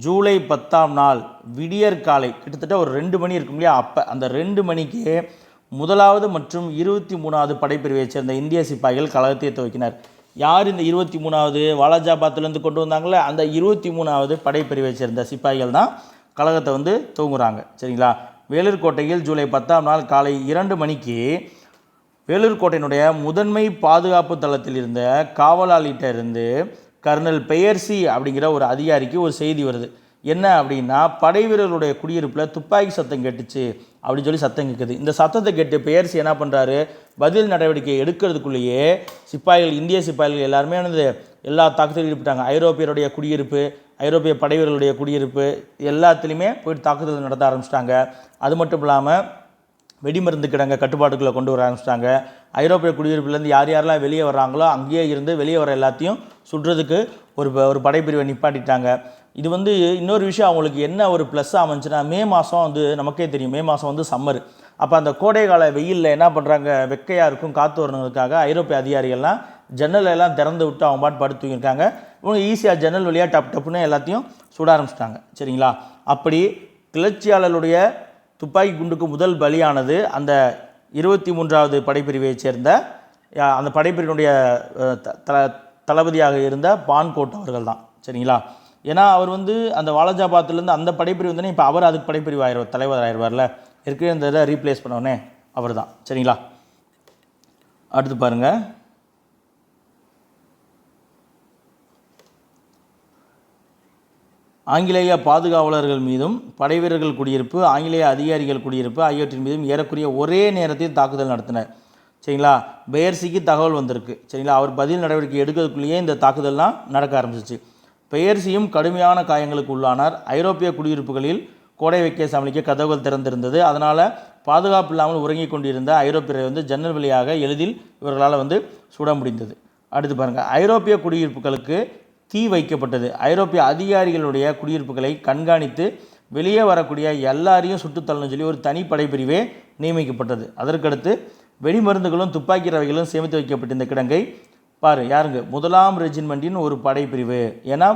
ஜூலை 10ஆம் நாள் விடியற் காலை கிட்டத்தட்ட ஒரு 2 மணி இருக்கும் இல்லையா, அப்போ அந்த 2 மணிக்கு 1வது மற்றும் 23வது படைப்பிரிவைச் சேர்ந்த இந்திய சிப்பாய்கள் கழகத்தை துவக்கினார். யார் இந்த 23வது வாலாஜாபாத்லேருந்து கொண்டு வந்தாங்களே அந்த 23வது படைப்பிரிவை சேர்ந்த சிப்பாய்கள் தான் கழகத்தை வந்து தூங்குறாங்க. சரிங்களா? வேலூர் கோட்டையில் ஜூலை 10ஆம் நாள் காலை 2 மணிக்கு வேலூர் கோட்டையினுடைய முதன்மை பாதுகாப்பு தளத்தில் இருந்த காவலாளிகிட்ட இருந்து கர்னல் பெயர்சி அப்படிங்கிற ஒரு அதிகாரிக்கு ஒரு செய்தி வருது. என்ன அப்படின்னா, படை வீரர்களுடைய குடியிருப்பில் துப்பாக்கி சத்தம் கேட்டுச்சு அப்படின்னு சொல்லி சத்தம் கேட்குது. இந்த சத்தத்தை கேட்டு பெயர்சி என்ன பண்ணுறாரு, பதில் நடவடிக்கை எடுக்கிறதுக்குள்ளேயே சிப்பாய்கள், இந்திய சிப்பாய்கள் எல்லாருமே வந்து எல்லா தாக்குதலும் ஈடுபட்டாங்க. ஐரோப்பியருடைய குடியிருப்பு, ஐரோப்பிய படை வீரர்களுடைய குடியிருப்பு எல்லாத்துலேயுமே போய்ட்டு தாக்குதல் நடத்த ஆரம்பிச்சிட்டாங்க. அது மட்டும் இல்லாமல் வெடிமருந்து கிடங்க கட்டுப்பாட்டுக்குள்ளே கொண்டு வர ஆரம்பிச்சிட்டாங்க. ஐரோப்பிய குடியிருப்புலேருந்து யார் யாரெல்லாம் வெளியே வர்றாங்களோ அங்கேயே இருந்து வெளியே வர எல்லாத்தையும் சுடுறதுக்கு ஒரு படைப்பிரிவை நிப்பாட்டிட்டாங்க. இது வந்து இன்னொரு விஷயம் அவங்களுக்கு என்ன ஒரு ப்ளஸ்ஸாக அமைஞ்சுன்னா, மே மாதம் வந்து நமக்கே தெரியும், மே மாதம் வந்து சம்மர். அப்போ அந்த கோடை கால வெயிலில் என்ன பண்ணுறாங்க, வெக்கையாக இருக்கும், காற்று வரணுங்கிறதுக்காக ஐரோப்பிய அதிகாரிகள்லாம் ஜன்னல் எல்லாம் திறந்து விட்டு அவங்க பாட்டு படுத்து தூங்கியிருக்காங்க. இவங்க ஈஸியாக ஜன்னல் வழியாக டப்புன்னு எல்லாத்தையும் சுட ஆரம்பிச்சிட்டாங்க. சரிங்களா? அப்படி கிளர்ச்சியாளர்களுடைய துப்பாக்கி குண்டுக்கு முதல் பலியானது அந்த 23வது படைப்பிரிவைச் சேர்ந்த அந்த படைப்பிரிவினுடைய தளபதியாக இருந்த பான்கோட் அவர்கள் தான். சரிங்களா? ஏன்னா அவர் வந்து அந்த வாலாஜாபாத்லேருந்து அந்த படைப்பிரிவு வந்தோடனே இப்போ அவர் அதுக்கு படைப்பிரிவு ஆயிடுவார், தலைவர் ஆயிடுவார்ல, இருக்கிற இந்த இதை ரீப்ளேஸ் பண்ணோடனே அவர் தான். சரிங்களா? அடுத்து பாருங்கள், ஆங்கிலேய பாதுகாவலர்கள் மீதும் படைவீரர்கள் குடியிருப்பு, ஆங்கிலேய அதிகாரிகள் குடியிருப்பு ஆகியவற்றின் மீதும் ஏறக்குறைய ஒரே நேரத்தில் தாக்குதல் நடத்தினர். சரிங்களா, பெயர்சிக்கு தகவல் வந்திருக்கு. சரிங்களா, அவர் பதில் நடவடிக்கை எடுக்கிறதுக்குள்ளேயே இந்த தாக்குதல்லாம் நடக்க ஆரம்பிச்சிச்சு. பெயர்சியும் கடுமையான காயங்களுக்கு உள்ளானார். ஐரோப்பிய குடியிருப்புகளில் கோடை வைக்க சமாளிக்க கதவுகள் திறந்திருந்தது. அதனால் பாதுகாப்பு இல்லாமல் உறங்கிக் கொண்டிருந்த ஐரோப்பியரை ஜன்னல் வழியாக எளிதில் இவர்களால் சுட முடிந்தது. அடுத்து பாருங்கள், ஐரோப்பிய குடியிருப்புகளுக்கு தீ வைக்கப்பட்டது. ஐரோப்பிய அதிகாரிகளுடைய குடியிருப்புகளை கண்காணித்து வெளியே வரக்கூடிய எல்லாரையும் சுட்டுத்தள்ளணும்னு சொல்லி ஒரு தனி படைப்பிரிவே நியமிக்கப்பட்டது. அதற்கடுத்து வெடிமருந்துகளும் துப்பாக்கி ரவைகளும் சேமித்து வைக்கப்பட்ட இந்த கிடங்கை யாருங்க, 1ஆம் ரெஜிமெண்ட்டின் ஒரு படைப்பிரிவு. ஏன்னா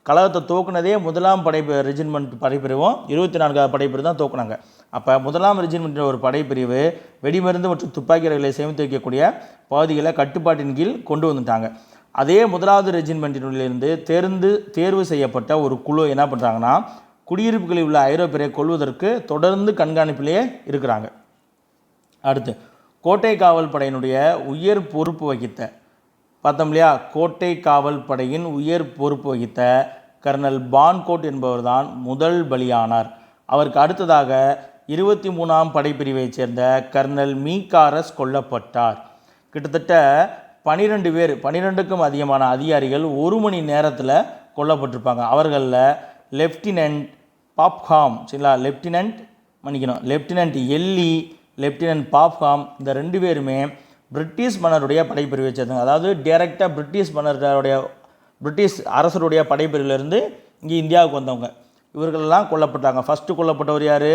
கழகத்தை தோக்குனதே 1ஆம் ரெஜிமெண்ட் படைப்பிரிவும் 24வது படைப்பிரிவு தான் தோக்குனாங்க. அப்போ 1ஆம் ரெஜிமெண்ட்டின் ஒரு படைப்பிரிவு வெடிமருந்து மற்றும் துப்பாக்கி ரவைகளை சேமித்து வைக்கக்கூடிய பகுதிகளை கட்டுப்பாட்டின் கீழ் கொண்டு வந்துட்டாங்க. அதே 1வது ரெஜிமெண்ட்டினுள்ளிருந்து தேர்வு செய்யப்பட்ட ஒரு குழு என்ன பண்ணுறாங்கன்னா, குடியிருப்புகளில் உள்ள ஐரோப்பியரை கொள்வதற்கு தொடர்ந்து கண்காணிப்பிலேயே இருக்கிறாங்க. அடுத்து கோட்டை காவல் படையினுடைய உயர் பொறுப்பு வகித்த பார்த்தோம் இல்லையா, கோட்டை காவல் படையின் உயர் பொறுப்பு வகித்த கர்னல் பான்கோட் என்பவர் தான் முதல் பலியானார். அவருக்கு அடுத்ததாக 23ஆம் படைப்பிரிவைச் சேர்ந்த கர்னல் மீகாரஸ் கொல்லப்பட்டார். கிட்டத்தட்ட 12 பேர், 12க்கும் அதிகமான அதிகாரிகள் 1 மணி நேரத்தில் கொல்லப்பட்டிருப்பாங்க. அவர்களில் லெப்டினன்ட் பாப்ஹாம், சரிங்களா, லெப்டினன்ட் எல்லி, லெப்டினன்ட் பாப்ஹாம், இந்த 2 பேருமே பிரிட்டிஷ் மன்னருடைய படைப்பிரிவை சேர்ந்தாங்க. அதாவது டைரெக்டாக பிரிட்டிஷ் அரசருடைய படைப்பிரிவிலிருந்து இங்கே இந்தியாவுக்கு வந்தவங்க. இவர்களெல்லாம் கொல்லப்பட்டாங்க. ஃபஸ்ட்டு கொல்லப்பட்டவர் யார்?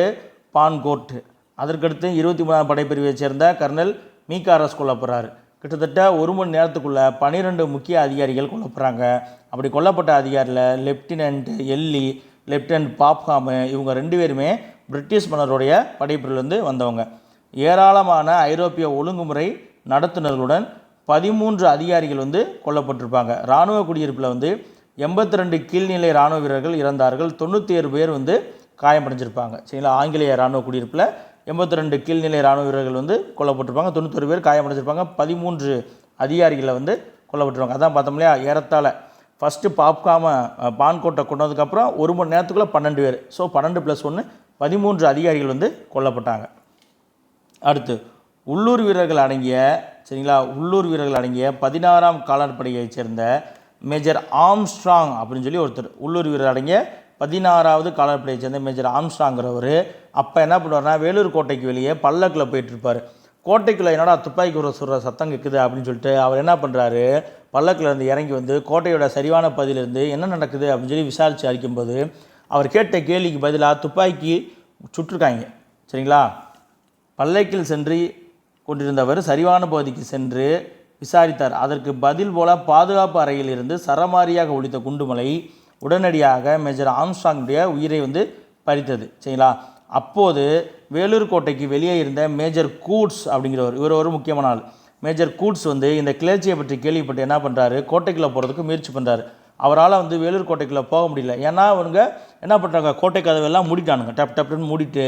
பான்கோட். அதற்கடுத்து 23ஆம் படைப்பிரிவை சேர்ந்த கர்னல் மீகாரஸ் கொல்லப்படுறாரு. கிட்டத்தட்ட 1 மணி நேரத்துக்குள்ளே 12 முக்கிய அதிகாரிகள் கொல்லப்படுறாங்க. அப்படி கொல்லப்பட்ட அதிகாரியில் லெப்டினன்ட் எல்லி, லெப்டினன்ட் பாப்ஹாமு, இவங்க 2 பேருமே பிரிட்டிஷ் மன்னருடைய படைப்பிரிவிலிருந்து வந்தவங்க. ஏராளமான ஐரோப்பிய ஒழுங்குமுறை நடத்துனர்களுடன் 13 அதிகாரிகள் கொல்லப்பட்டிருப்பாங்க. இராணுவ குடியிருப்பில் 82 கீழ்நிலை இராணுவ வீரர்கள் இறந்தார்கள். 97 பேர் காயமடைஞ்சிருப்பாங்க. சரிங்களா, ஆங்கிலேய இராணுவ குடியிருப்பில் 82 கீழ்நிலை இராணுவ வீரர்கள் கொல்லப்பட்டிருப்பாங்க. 91 பேர் காயமடைஞ்சிருப்பாங்க. 13 அதிகாரிகளை கொல்லப்பட்டிருப்பாங்க. அதான் பார்த்தோம் இல்லையா, ஏறத்தாழ ஃபஸ்ட்டு பான்கோட்டை கொண்டதுக்கப்புறம் 1 மணி நேரத்துக்குள்ளே 12 பேர். ஸோ 12 + 1 13 அதிகாரிகள் கொல்லப்பட்டாங்க. அடுத்து உள்ளூர் வீரர்கள் அடங்கிய 16ஆம் காலாட்படையைச் சேர்ந்த மேஜர் ஆம்ஸ்ட்ராங் அப்படின்னு சொல்லி ஒருத்தர், உள்ளூர் வீரர் அடங்கிய 16வது காலாட்படையை சேர்ந்த மேஜர் ஆம்ஸ்ட்ராங்கிறவர் அப்போ என்ன பண்ணுவார்னா, வேலூர் கோட்டைக்கு வெளியே பல்லக்கில் போயிட்டுருப்பார். கோட்டைக்குள்ளே என்னடா துப்பாக்கி சுடுற சத்தம் கேட்குது அப்படின்னு சொல்லிட்டு அவர் என்ன பண்ணுறாரு, பல்லக்கில் இருந்து இறங்கி கோட்டையோட சரிவான பகுதியிலேருந்து என்ன நடக்குது அப்படின்னு சொல்லி விசாரித்து அறிக்கும்போது அவர் கேட்ட கேள்விக்கு பதிலாக துப்பாக்கி சுட்டிருக்காங்க. சரிங்களா, பல்லக்கில் சென்று கொண்டிருந்தவர் சரிவான பகுதிக்கு சென்று விசாரித்தார். அதற்கு பதில் போல பாதுகாப்பு அறையில் இருந்து சரமாரியாக ஒலித்த குண்டுமலை உடனடியாக மேஜர் ஆம்ஸ்ட்ராங்குடைய உயிரை பறித்தது. சரிங்களா, அப்போது வேலூர் கோட்டைக்கு வெளியே இருந்த மேஜர் கூட்ஸ் அப்படிங்கிறவர், இவர் ஒரு முக்கியமான ஆள். மேஜர் கூட்ஸ் இந்த கிளர்ச்சியை பற்றி கேள்விப்பட்டு என்ன பண்ணுறாரு, கோட்டைக்குள்ளே போகிறதுக்கு முயற்சி பண்ணுறாரு. அவரால் வேலூர் கோட்டைக்குள்ளே போக முடியல. ஏன்னா அவங்க என்ன பண்ணுறாங்க, கோட்டை கதவெல்லாம் மூடிட்டானுங்க. டப்னு மூடிட்டு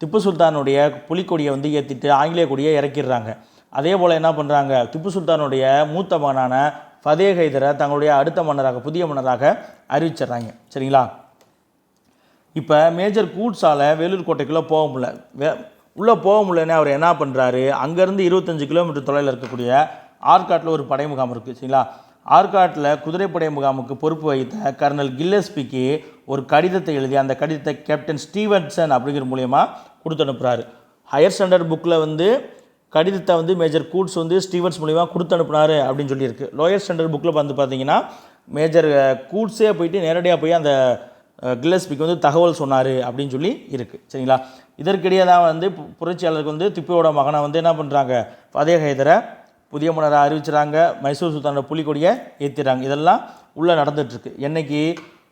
திப்பு சுல்தானுடைய புலிக்கொடியை ஏற்றிட்டு ஆங்கிலேய கொடியை இறக்கிடுறாங்க. அதே போல் என்ன பண்ணுறாங்க, திப்பு சுல்தானுடைய மூத்த மகனான ஃபதே ஹைதரை தங்களுடைய அடுத்த மன்னராக, புதிய மன்னராக அறிவிச்சிட்றாங்க. சரிங்களா, இப்போ மேஜர் கூட்ஸால் வேலூர் கோட்டைக்குள்ளே போக முடியல. உள்ளே போக முடியலன்னு அவர் என்ன பண்ணுறாரு, அங்கேருந்து 25 கிலோமீட்டர் தொலைவில் இருக்கக்கூடிய ஆர்காட்டில் ஒரு படை முகாம் இருக்குது. சரிங்களா, ஆர்காட்டில் குதிரைப்படை முகாமுக்கு பொறுப்பு வகித்த கர்னல் கில்லஸ்பிக்கு ஒரு கடிதத்தை எழுதி அந்த கடிதத்தை கேப்டன் ஸ்டீவன்சன் அப்படிங்கிற மூலியமாக கொடுத்து அனுப்புகிறாரு. ஹையர் ஸ்டாண்டர்ட் புக்கில் கடிதத்தை மேஜர் கூட்ஸ் ஸ்டீவன்ஸ் மூலியமாக கொடுத்து அனுப்புனார் அப்படின்னு சொல்லியிருக்கு. லோயர் ஸ்டாண்டர்ட் புக்கில் பார்த்தீங்கன்னா மேஜர் கூட்ஸே போயிட்டு நேரடியாக போய் அந்த கில்லஸ்பிக்கு தகவல் சொன்னார் அப்படின்னு சொல்லி இருக்குது. சரிங்களா, இதற்கிடையே தான் புரட்சியாளருக்கு திப்புவோட மகனை என்ன பண்ணுறாங்க, ஃபதே ஹைதரை புதிய மன்னரை அறிவிச்சுறாங்க. மைசூர் சுல்தானோட புலிக்கொடியை ஏற்றிடுறாங்க. இதெல்லாம் உள்ளே நடந்துகிட்ருக்கு. என்றைக்கு,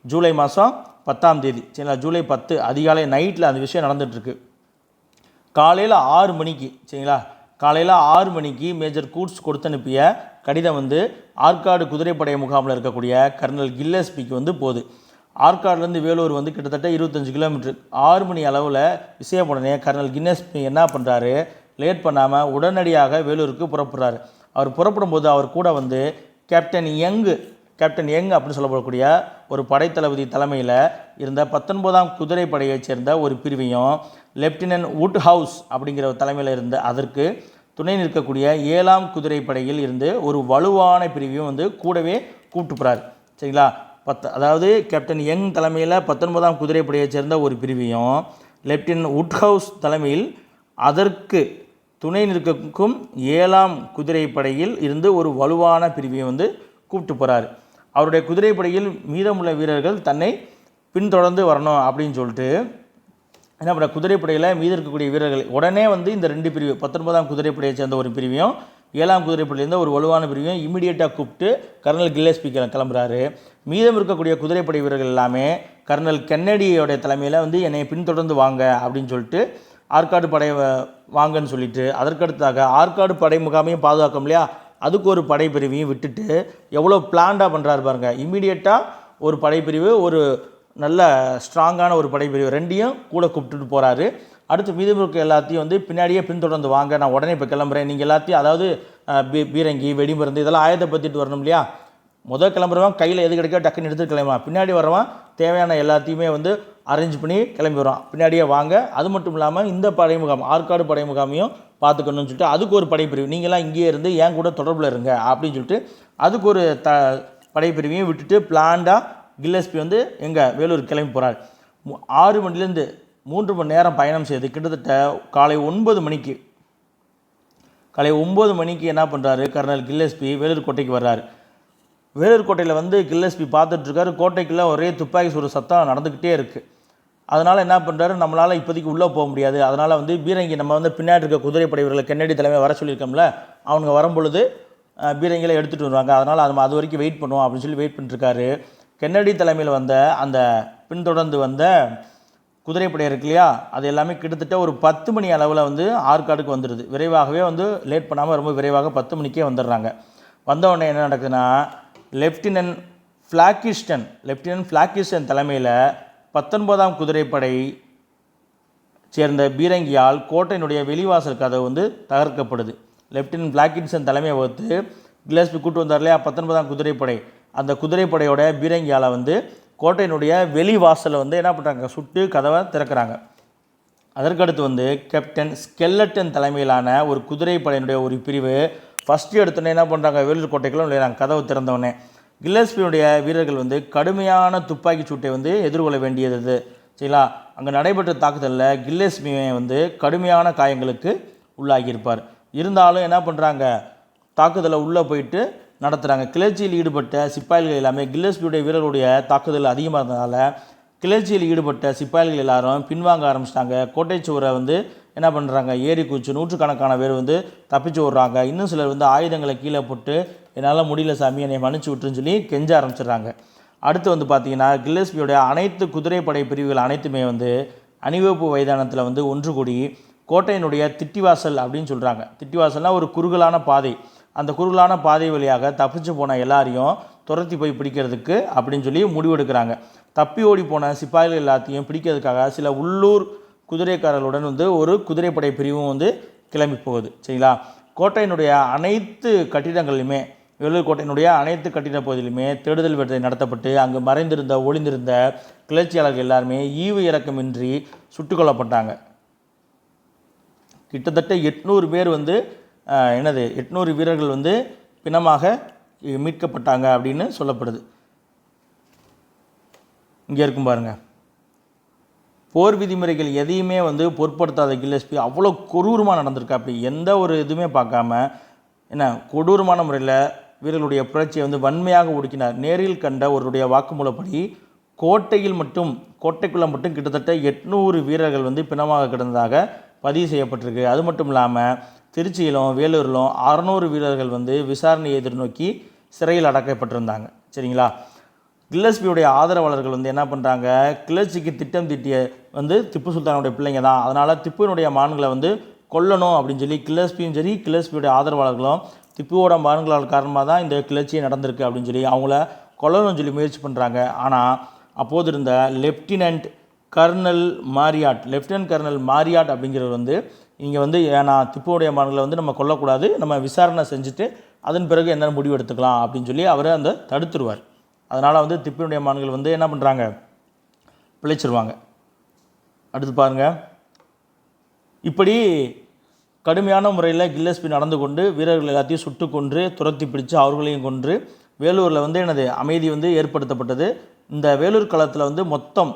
ஜூலை மாதம் 10ஆம் தேதி. சரிங்களா, ஜூலை 10 அதிகாலை நைட்டில் அந்த விஷயம் நடந்துகிட்ருக்கு. காலையில் 6 மணிக்கு, சரிங்களா, காலையில் 6 மணிக்கு மேஜர் கூட்ஸ் கொடுத்து அனுப்பிய கடிதம் ஆற்காடு குதிரைப்படை முகாமில் இருக்கக்கூடிய கர்னல் கில்லஸ்பிக்கு போகுது. ஆற்காடுலேருந்து வேலூர் கிட்டத்தட்ட 25 கிலோமீட்டர். 6 மணி அளவில் விஷயம் உடனே கர்னல் கில்லஸ்பி என்ன பண்ணுறாரு, லேட் பண்ணாமல் உடனடியாக வேலூருக்கு புறப்படுறாரு. அவர் புறப்படும் போது அவர் கூட கேப்டன் யங்கு, கேப்டன் யங் அப்படின்னு சொல்லப்படக்கூடிய ஒரு படைத்தளபதி தலைமையில் இருந்த 19ஆம் குதிரைப்படையைச் சேர்ந்த ஒரு பிரிவையும் லெப்டினன்ட் வுட் ஹவுஸ் அப்படிங்கிற தலைமையில் இருந்த அதற்கு துணை நிற்கக்கூடிய 7ஆம் குதிரைப்படையில் இருந்து ஒரு வலுவான பிரிவையும் வந்து கூடவே கூப்பிட்டு போகிறார். சரிங்களா, அதாவது கேப்டன் யங் தலைமையில் 19ஆம் குதிரைப்படையைச் சேர்ந்த ஒரு பிரிவையும் லெப்டினன்ட் வுட் ஹவுஸ் தலைமையில் அதற்கு துணை நிற்கும் 7ஆம் குதிரைப்படையில் இருந்து ஒரு வலுவான பிரிவையும் வந்து கூப்பிட்டு போகிறார். அவருடைய குதிரைப்படையில் மீதமுள்ள வீரர்கள் தன்னை பின்தொடர்ந்து வரணும் அப்படின்னு சொல்லிட்டு என்ன பண்ணுற, குதிரைப்படையில் மீது இருக்கக்கூடிய வீரர்கள் உடனே வந்து இந்த 2 பிரிவு 19ஆம் குதிரைப்படையை சேர்ந்த ஒரு பிரிவையும் 7ஆம் குதிரைப்படையிலேருந்து ஒரு வலுவான பிரிவையும் இமீடியட்டாக கூப்பிட்டு கர்னல் கில்லஸ்பி கிளம்புறாரு. மீதம் இருக்கக்கூடிய குதிரைப்படை வீரர்கள் எல்லாமே கர்னல் கென்னடியோடைய தலைமையில் வந்து என்னை பின்தொடர்ந்து வாங்க அப்படின்னு சொல்லிட்டு ஆற்காடு படை வாங்கன்னு சொல்லிட்டு அதற்கடுத்தாக ஆற்காடு படை முகாமையும் பாதுகாக்கும் இல்லையா, அதுக்கு ஒரு படைப்பிரிவையும் விட்டுட்டு எவ்வளோ பிளான்டாக பண்ணுறாரு பாருங்கள். இமீடியட்டாக ஒரு படைப்பிரிவு, ஒரு நல்ல ஸ்ட்ராங்கான ஒரு படைப்பிரிவு ரெண்டையும் கூட கூப்பிட்டுட்டு போகிறாரு. அடுத்து மீதம் இருக்க எல்லாத்தையும் வந்து பின்னாடியே பின்தொடர்ந்து வாங்க, நான் உடனே இப்போ கிளம்புறேன், நீங்கள் எல்லாத்தையும் அதாவது பீரங்கி வெடிமருந்து இதெல்லாம் ஆயத்தப்படுத்திட்டு வரணும் இல்லையா. முதல் கிளம்புறவன் கையில் எது கிடைக்கோ டக்குன்னு எடுத்துகிட்டு கிளம்புவான், பின்னாடி வரவன் தேவையான எல்லாத்தையுமே வந்து அரேஞ்ச் பண்ணி கிளம்பி வரான், பின்னாடியே வாங்க. அது மட்டும் இல்லாமல் இந்த படை முகாம் ஆற்காடு படை முகாமையும் பார்த்துக்கணும்னு சொல்லிட்டு அதுக்கு ஒரு படைப்பிரிவு, நீங்களாம் இங்கேயே இருந்து ஏன் கூட தொடர்பில் இருங்க அப்படின்னு சொல்லிட்டு அதுக்கு ஒரு படைப்பிரிவையும் விட்டுட்டு பிளான்டாக கில்லஸ்பி வந்து எங்கள் வேலூர் கிளம்பி போகிறார். 6 மணிலேருந்து 3 மணி நேரம் பயணம் செய்து கிட்டத்தட்ட காலை 9 மணிக்கு என்ன பண்ணுறாரு, கர்னல் கில்லஸ்பி வேலூர் கோட்டைக்கு வர்றாரு. வேலூர் கோட்டையில் வந்து கில்லஸ்பி பார்த்துட்ருக்காரு. கோட்டைக்குள்ளே ஒரே துப்பாக்கி சுடு சத்தம் நடந்துக்கிட்டே இருக்குது. அதனால் என்ன பண்ணுறாரு, நம்மளால் இப்போதைக்கு உள்ளே போக முடியாது, அதனால் வந்து பீரங்கி நம்ம வந்து பின்னாடி இருக்க குதிரைப்படை வீரர்களை கென்னடி தலைமை வர சொல்லியிருக்கோம்ல, அவங்க வரும்பொழுது பீரங்கியில் எடுத்துகிட்டு வருவாங்க, அதனால் அது வரைக்கும் வெயிட் பண்ணுவோம் அப்படின்னு சொல்லி வெயிட் பண்ணிட்டுருக்காரு. கென்னடி தலைமையில் வந்த அந்த பின்தொடர்ந்து வந்த குதிரைப்படை இருக்கு இல்லையா, அது எல்லாமே கிட்டத்தட்ட ஒரு 10 மணி அளவில் வந்து ஆற்காடுக்கு வந்துடுது. விரைவாகவே வந்து லேட் பண்ணாமல் ரொம்ப விரைவாக 10 மணிக்கே வந்துடுறாங்க. வந்தவுடனே என்ன நடக்குதுன்னா, லெப்டினன்ட் ஃப்ளாக்கிஸ்டன் தலைமையில் 19ஆம் குதிரைப்படை சேர்ந்த பீரங்கியால் கோட்டையினுடைய வெளிவாசல் கதவு வந்து தகர்க்கப்படுது. லெப்டினன்ட் ஃப்ளாக்கிஸ்டன் தலைமையை வகுத்து கில்லஸ்பி கூட்டு வந்தார் இல்லையா 19ஆம் குதிரைப்படை, அந்த குதிரைப்படையோட பீரங்கியால் வந்து கோட்டையினுடைய வெளிவாசலை வந்து என்ன பண்ணுறாங்க, சுட்டு கதவை திறக்கிறாங்க. அதற்கடுத்து வந்து கேப்டன் ஸ்கெல்லட்டன் தலைமையிலான ஒரு குதிரைப்படையினுடைய ஒரு பிரிவு ஃபஸ்ட்டு எடுத்தோடனே என்ன பண்ணுறாங்க, வேலூர் கோட்டைக்குள்ள நுழையிறாங்க. கதவு திறந்தவொடனே கில்லஸ்பியுடைய வீரர்கள் வந்து கடுமையான துப்பாக்கி சூட்டை வந்து எதிர்கொள்ள வேண்டியது. சரிங்களா, அங்கே நடைபெற்ற தாக்குதலில் கில்லஸ்பியை வந்து கடுமையான காயங்களுக்கு உள்ளாகியிருப்பார். இருந்தாலும் என்ன பண்ணுறாங்க, தாக்குதலை உள்ளே போயிட்டு நடத்துகிறாங்க. கிளர்ச்சியில் ஈடுபட்ட சிப்பாய்கள் எல்லாமே கில்லஸ்பியுடைய வீரர்களுடைய தாக்குதல் அதிகமாக இருந்ததால் கிளர்ச்சியில் ஈடுபட்ட சிப்பாய்கள் எல்லாரும் பின்வாங்க ஆரம்பிச்சிட்டாங்க. கோட்டை சுவரை வந்து என்ன பண்ணுறாங்க, ஏறி குச்சி நூற்றுக்கணக்கான பேர் வந்து தப்பிச்சு விட்றாங்க. இன்னும் சிலர் வந்து ஆயுதங்களை கீழே போட்டு என்னால் முடியல சாமி என்னை மன்னிச்சு விட்டுருன்னு சொல்லி கெஞ்ச ஆரம்பிச்சிடுறாங்க. அடுத்து வந்து பார்த்திங்கன்னா கில்லஸ்பியோடைய அனைத்து குதிரைப்படை பிரிவுகள் அனைத்துமே வந்து அணிவகுப்பு மைதானத்தில் வந்து ஒன்று கூடி கோட்டையினுடைய திட்டிவாசல் அப்படின்னு சொல்கிறாங்க. திட்டிவாசல்னால் ஒரு குறுகலான பாதை, அந்த குறுகலான பாதை வழியாக தப்பிச்சு போன எல்லாரையும் துரத்தி போய் பிடிக்கிறதுக்கு அப்படின்னு சொல்லி முடிவெடுக்கிறாங்க. தப்பி ஓடி போன சிப்பாய்கள் எல்லாத்தையும் பிடிக்கிறதுக்காக சில உள்ளூர் குதிரைக்காரர்களுடன் வந்து ஒரு குதிரைப்படை பிரிவும் வந்து கிளம்பி போகுது. சரிங்களா, கோட்டையினுடைய அனைத்து கட்டிடங்களிலுமே வேலூர் கோட்டையினுடைய அனைத்து கட்டிட பகுதியிலுமே தேடுதல் வேட்டை நடத்தப்பட்டு அங்கு மறைந்திருந்த ஒளிந்திருந்த கிளர்ச்சியாளர்கள் எல்லாருமே ஈவு இறக்கமின்றி சுட்டுக் கொல்லப்பட்டாங்க. கிட்டத்தட்ட 800 பேர் வந்து 800 வீரர்கள் வந்து பிணமாக மீட்கப்பட்டாங்க அப்படின்னு சொல்லப்படுது. இங்கே இருக்கும் பாருங்கள், போர் விதிமுறைகள் எதையுமே வந்து பொருட்படுத்தாத கில்லஸ்பி அவ்வளோ கொடூரமாக நடந்திருக்கா. அப்படி எந்த ஒரு இதுவுமே பார்க்காம கொடூரமான முறையில் வீரர்களுடைய புரட்சியை வந்து வன்மையாக ஒடுக்கினார். நேரில் கண்ட ஒருடைய வாக்குமூலப்படி கோட்டைக்குள்ளே மட்டும் கிட்டத்தட்ட 800 வீரர்கள் வந்து பிணமாக கிடந்ததாக பதிவு செய்யப்பட்டிருக்கு. அது மட்டும் இல்லாமல் திருச்சியிலும் வேலூரிலும் 600 வீரர்கள் வந்து விசாரணையை எதிர்நோக்கி சிறையில் அடைக்கப்பட்டிருந்தாங்க. சரிங்களா, கில்லஸ்பியுடைய ஆதரவாளர்கள் வந்து என்ன பண்ணுறாங்க, கிளர்ச்சிக்கு திட்டம் தீட்டிய வந்து திப்பு சுல்தானுடைய பிள்ளைங்க தான், அதனால் திப்புவினுடைய மான்களை வந்து கொல்லணும் அப்படின்னு சொல்லி கில்லஸ்பியும் சரி கில்லஸ்பியுடைய ஆதரவாளர்களும் திப்புவோட மான்களால் காரணமாக தான் இந்த கிளர்ச்சியே நடந்திருக்கு அப்படின்னு சொல்லி அவங்கள கொல்லணும்னு சொல்லி முயற்சி பண்ணுறாங்க. ஆனால் அப்போது இருந்த லெப்டினன்ட் கர்னல் மாரியாட் அப்படிங்கிறவர் வந்து இங்கே வந்து ஏன்னா திப்புவோடைய மான்களை வந்து நம்ம கொல்லக்கூடாது, நம்ம விசாரணை செஞ்சுட்டு அதன் பிறகு என்ன முடிவு எடுத்துக்கலாம் அப்படின்னு சொல்லி அவரை அந்த தடுத்துருவார். அதனால் வந்து திப்பினுடைய மான்கள் வந்து என்ன பண்ணுறாங்க, பிழைச்சிருவாங்க. அடுத்து பாருங்கள், இப்படி கடுமையான முறையில் கில்லஸ்பி நடந்து கொண்டு வீரர்கள் எல்லாத்தையும் சுட்டு கொன்று துரத்தி பிடிச்சு அவர்களையும் கொன்று வேலூரில் வந்து அமைதி வந்து ஏற்படுத்தப்பட்டது. இந்த வேலூர் களத்தில் வந்து மொத்தம்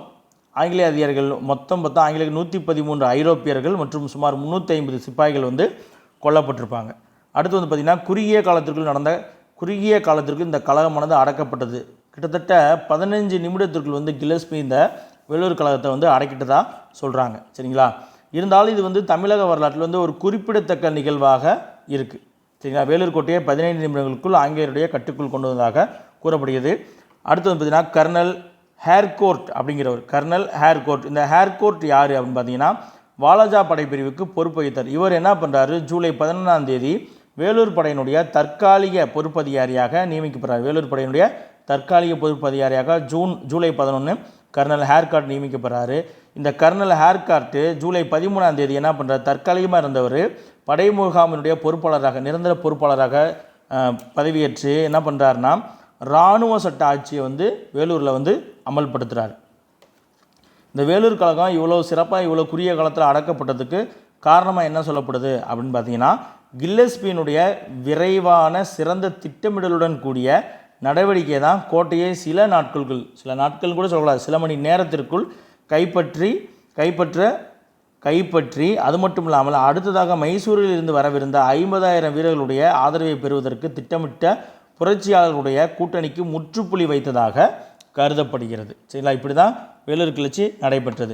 ஆங்கிலேய அதிகாரிகள் மொத்தம் ஆங்கிலேய 113 ஐரோப்பியர்கள் மற்றும் சுமார் 350 சிப்பாய்கள் வந்து கொல்லப்பட்டிருப்பாங்க. அடுத்து வந்து பார்த்திங்கன்னா குறுகிய காலத்திற்குள் இந்த கலகமானது அடக்கப்பட்டது. கிட்டத்தட்ட 15 நிமிடத்திற்குள் வந்து கில்லஸ்பி இந்த வேலூர் கழகத்தை வந்து அடக்கிட்டதா சொல்கிறாங்க. சரிங்களா, இருந்தாலும் இது வந்து தமிழக வரலாற்றில் வந்து ஒரு குறிப்பிடத்தக்க நிகழ்வாக இருக்குது. சரிங்களா, வேலூர் கோட்டையை 15 நிமிடங்களுக்குள் ஆங்கிலேயருடைய கட்டுக்குள் கொண்டு வந்ததாக கூறப்படுகிறது. அடுத்து வந்து பார்த்திங்கன்னா கர்னல் ஹேர்கோர்ட் அப்படிங்கிறவர். கர்னல் ஹேர்கோர்ட், இந்த ஹேர்கோர்ட் யார் அப்படின்னு பார்த்தீங்கன்னா வாலாஜா படைப்பிரிவுக்கு பொறுப்பு வகித்தார். இவர் என்ன பண்ணுறாரு, ஜூலை 11ஆம் தேதி வேலூர் படையினுடைய தற்காலிக பொறுப்பதிகாரியாக நியமிக்கப்படுறார். வேலூர் படையினுடைய தற்காலிக பொறுப்பதிகாரியாக ஜூலை 11 கர்னல் ஹேர்கார்ட் நியமிக்கப்படுறாரு. இந்த கர்னல் ஹேர்கார்ட்டு ஜூலை 13ஆம் தேதி என்ன பண்ணுறார், தற்காலிகமாக இருந்தவர் படை முகாமினுடைய பொறுப்பாளராக, நிரந்தர பொறுப்பாளராக பதவியேற்று என்ன பண்ணுறாருன்னா இராணுவ சட்ட ஆட்சியை வந்து வேலூரில் வந்து அமல்படுத்துகிறார். இந்த வேலூர் கழகம் இவ்வளோ சிறப்பாக இவ்வளோ குறுகிய காலத்தில் அடக்கப்பட்டதுக்கு காரணமாக என்ன சொல்லப்படுது அப்படின்னு பார்த்தீங்கன்னா கில்லஸ்பியினுடைய விரைவான சிறந்த திட்டமிடலுடன் கூடிய நடவடிக்கை தான் கோட்டையை சில நாட்கள் கூட சொல்லக்கூடாது, சில மணி நேரத்திற்குள் கைப்பற்றி அது மட்டும் இல்லாமல் அடுத்ததாக மைசூரில் இருந்து வரவிருந்த 50,000 வீரர்களுடைய ஆதரவை பெறுவதற்கு திட்டமிட்ட புரட்சியாளர்களுடைய கூட்டணிக்கு முற்றுப்புள்ளி வைத்ததாக கருதப்படுகிறது. சரிங்களா, இப்படி தான் வேலூர் கிளர்ச்சி நடைபெற்றது.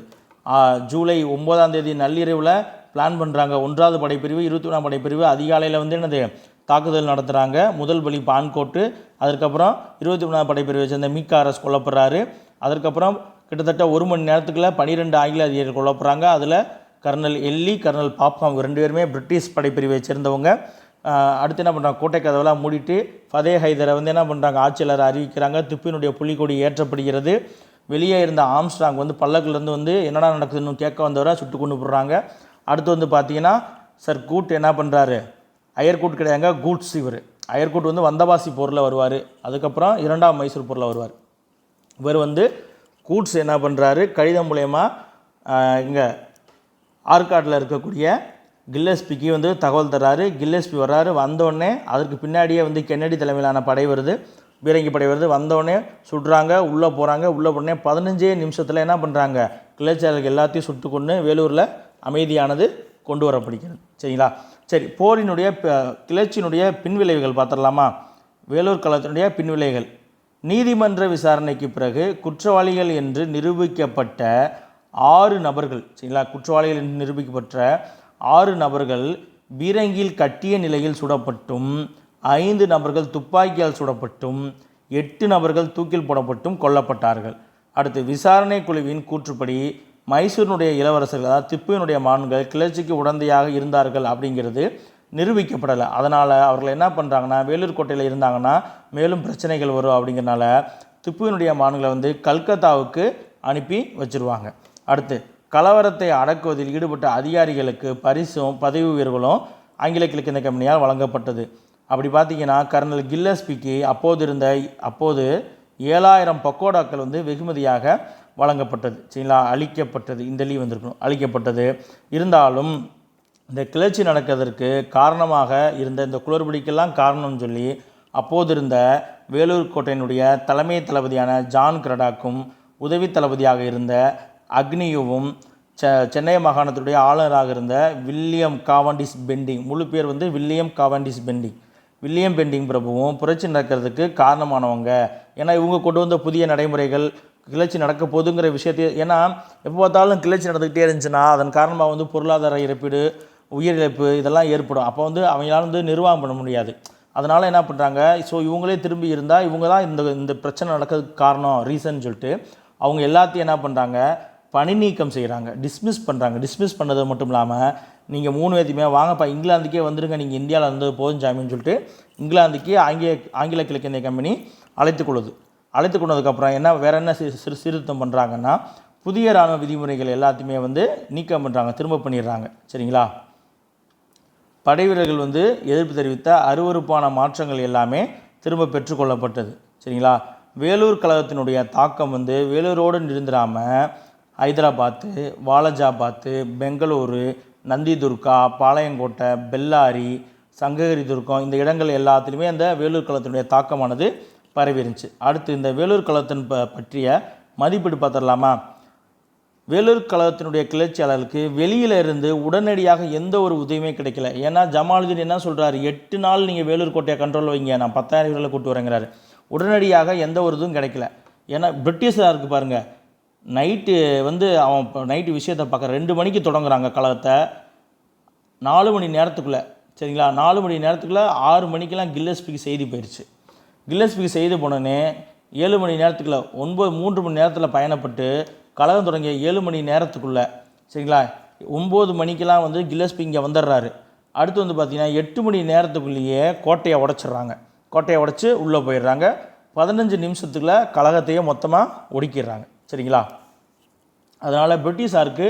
ஜூலை 9ஆம் தேதி நள்ளிரவில் பிளான் பண்ணுறாங்க. 1வது படைப்பிரிவு 21ஆம் படைப்பிரிவு அதிகாலையில் வந்து தாக்குதல் நடத்துகிறாங்க. முதல் பலி பான்கோட்டு, அதுக்கப்புறம் 23ஆம் படைப்பிரிவை சேர்ந்த மீகாரஸ் கொல்லப்படுறாரு. அதற்கப்புறம் கிட்டத்தட்ட 1 மணி நேரத்துக்குள்ள 12 ஆங்கில அதிகாரிகள் கொல்லப்படுறாங்க. அதில் கர்னல் எல்லி, கர்னல் பாப்காம் 2 பேருமே பிரிட்டிஷ் படைப்பிரிவை சேர்ந்தவங்க. அடுத்து என்ன பண்ணுறாங்க, கோட்டை கதவெல்லாம் மூடிட்டு ஃபதே ஹைதரை வந்து என்ன பண்ணுறாங்க, ஆட்சியாளரை அறிவிக்கிறாங்க. திப்பினுடைய புலிக்கொடி ஏற்றப்படுகிறது. வெளியே இருந்த ஆம்ஸ்ட்ராங் வந்து பல்லக்கிலேருந்து வந்து என்னடா நடக்குதுன்னு கேட்க வந்தவரை சுட்டு கொண்டு போடுறாங்க. அடுத்து வந்து பார்த்தீங்கன்னா சர் கூட் என்ன பண்ணுறாரு, அயர்கூட் கிடையாங்க, கூட்ஸ். அயர்கூட் வந்து வந்தவாசி போரில் வருவார். அதுக்கப்புறம் 2ஆம் மைசூர் போரில் வருவார். இவர் வந்து கூட்ஸ் என்ன பண்ணுறாரு, கடிதம் மூலயமா இங்கே ஆற்காட்டில் இருக்கக்கூடிய கில்லஸ்பிக்கு வந்து தகவல் தர்றாரு. கில்லஸ்பி வர்றாரு. வந்தோடனே அதற்கு பின்னாடியே வந்து கென்னடி தலைமையிலான படை வருது, பீரங்கி படை வருது. வந்தோடனே சுடுறாங்க, உள்ளே போகிறாங்க. உள்ளே போனே 15 நிமிஷத்தில் என்ன பண்ணுறாங்க, கிளர்ச்சியாளர்கள் எல்லாத்தையும் சுட்டு கொண்டு வேலூரில் அமைதியானது கொண்டு வரப்படுகிறது. சரிங்களா, சரி, போரினுடைய கிளர்ச்சியினுடைய பின்விளைவுகள் பார்த்துடலாமா. வேலூர் கழகத்தினுடைய பின்விளைவுகள்: நீதிமன்ற விசாரணைக்கு பிறகு குற்றவாளிகள் என்று நிரூபிக்கப்பட்ட 6 நபர்கள், சரிங்களா, குற்றவாளிகள் என்று நிரூபிக்கப்பட்ட 6 நபர்கள் பீரங்கியில் கட்டிய நிலையில் சுடப்பட்டும், 5 நபர்கள் துப்பாக்கியால் சுடப்பட்டும், 8 நபர்கள் தூக்கில் போடப்பட்டும் கொல்லப்பட்டார்கள். அடுத்து விசாரணை குழுவின் கூற்றுப்படி மைசூரினுடைய இளவரசர்கள், அதாவது திப்புவினுடைய மான்கள் கிளர்ச்சிக்கு உடந்தையாக இருந்தார்கள் அப்படிங்கிறது நிரூபிக்கப்படலை. அதனால் அவர்கள் என்ன பண்ணுறாங்கன்னா, வேலூர் கோட்டையில் இருந்தாங்கன்னா மேலும் பிரச்சனைகள் வரும் அப்படிங்கிறனால திப்புவினுடைய மான்களை வந்து கல்கத்தாவுக்கு அனுப்பி வச்சுருவாங்க. அடுத்து கலவரத்தை அடக்குவதில் ஈடுபட்ட அதிகாரிகளுக்கு பரிசும் பதவி உயர்வுகளும் ஆங்கில கிழக்கிந்திய கம்பெனியால் வழங்கப்பட்டது. அப்படி பார்த்தீங்கன்னா கர்னல் கில்லஸ்பிக்கு அப்போது 7,000 பக்கோடாக்கள் வந்து வெகுமதியாக வழங்கப்பட்டது. சரிங்களா, அளிக்கப்பட்டது. இந்த லீவ் வந்திருக்கணும், அளிக்கப்பட்டது. இருந்தாலும் இந்த கிளர்ச்சி நடக்கிறதுக்கு காரணமாக இருந்த இந்த குளறுபடிக்கெல்லாம் காரணம்னு சொல்லி அப்போது இருந்த வேலூர் கோட்டையினுடைய தலைமை தளபதியான ஜான் கிரடாக்கும் உதவி தளபதியாக இருந்த அக்னியுவும் சென்னை மாகாணத்துடைய ஆளுநராக இருந்த வில்லியம் காவண்டிஸ் பெண்டிங், முழு பேர் வந்து வில்லியம் பெண்டிங் பிரபுவும் புரட்சி நடக்கிறதுக்கு காரணமானவங்க. ஏன்னா இவங்க கொண்டு வந்த புதிய நடைமுறைகள் கிளர்ச்சி நடக்க போதுங்கிற விஷயத்தை, ஏன்னா எப்போ பார்த்தாலும் கிளர்ச்சி நடந்துக்கிட்டே இருந்துச்சுன்னா அதன் காரணமாக வந்து பொருளாதார இழப்பீடு, உயிரிழப்பு இதெல்லாம் ஏற்படும். அப்போ வந்து அவங்களால வந்து நிர்வாகம் பண்ண முடியாது. அதனால் என்ன பண்ணுறாங்க, ஸோ இவங்களே திரும்பி இருந்தால் இவங்க தான் இந்த பிரச்சனை நடக்கிறதுக்கு காரணம், ரீசன் சொல்லிட்டு அவங்க எல்லாத்தையும் என்ன பண்ணுறாங்க, பணி நீக்கம் செய்கிறாங்க, டிஸ்மிஸ் பண்ணுறாங்க. டிஸ்மிஸ் பண்ணது மட்டும் இல்லாமல் நீங்கள் 3 பேர்த்தையுமே வாங்கப்பா இங்கிலாந்துக்கே வந்துடுங்க, நீங்கள் இந்தியாவில் இருந்தது போதும் ஜாமின்னு சொல்லிட்டு இங்கிலாந்துக்கே ஆங்கில கிழக்கிந்திய கம்பெனி அழைத்து கொண்டதுக்கப்புறம் வேறு என்ன சீர்திருத்தம் பண்ணுறாங்கன்னா, புதிய இராணுவ விதிமுறைகள் எல்லாத்தையுமே வந்து நீக்கம் பண்ணுறாங்க, திரும்ப பண்ணிடுறாங்க. சரிங்களா, படை வீரர்கள் வந்து எதிர்ப்பு தெரிவித்த அருவருப்பான மாற்றங்கள் எல்லாமே திரும்ப பெற்றுக்கொள்ளப்பட்டது. சரிங்களா, வேலூர் கழகத்தினுடைய தாக்கம் வந்து வேலூரோடு நிறுந்திராமல் ஹைதராபாத்து, வாலஜாபாத்து, பெங்களூரு, நந்திதுர்கா, பாளையங்கோட்டை, பெல்லாரி, சங்ககிரி துர்க்கம் இந்த இடங்கள் எல்லாத்துலேயுமே அந்த வேலூர் கழகத்தினுடைய தாக்கமானது பரவி இருந்துச்சு. அடுத்து இந்த வேலூர் கழகத்தின் பற்றிய மதிப்பீடு பார்த்துடலாமா? வேலூர் கழகத்தினுடைய கிளர்ச்சியாளர்களுக்கு வெளியில் இருந்து உடனடியாக எந்த ஒரு உதவியுமே கிடைக்கல. ஏன்னா ஜமாலுதீன் என்ன சொல்கிறாரு, 8 நாள் நீங்கள் வேலூர் கோட்டையை கண்ட்ரோல் வைங்க, நான் 10,000 வீரர்களை கூட்டு வரேங்கிறாரு. உடனடியாக எந்த ஒரு இதுவும் கிடைக்கல. ஏன்னா பிரிட்டிஷாருக்கு பாருங்கள், நைட்டு வந்து அவன் நைட்டு விஷயத்தை பார்க்க 2 மணிக்கு தொடங்குறாங்க கழகத்தை, 4 மணி நேரத்துக்குள்ளே, சரிங்களா, 4 மணி நேரத்துக்குள்ளே 6 மணிக்கெல்லாம் கில்லஸ்பிக்கு செய்தி போயிடுச்சு. கில்லஸ்பிக்கு செய்தி போனோன்னே 7 மணி நேரத்துக்குள்ளே 3 மணி நேரத்தில் பயணப்பட்டு கழகம் தொடங்கிய 7 மணி நேரத்துக்குள்ளே, சரிங்களா, 9 மணிக்கெல்லாம் வந்து கில்லஸ்பி இங்கே வந்துடுறாரு. அடுத்து வந்து பார்த்திங்கன்னா 8 மணி நேரத்துக்குள்ளேயே கோட்டையை உடச்சிட்றாங்க. கோட்டையை உடச்சி உள்ளே போயிடுறாங்க. 15 நிமிஷத்துக்குள்ளே கழகத்தையே மொத்தமாக ஒடுக்கிடுறாங்க. சரிங்களா, அதனால் பிரிட்டிஷாருக்கு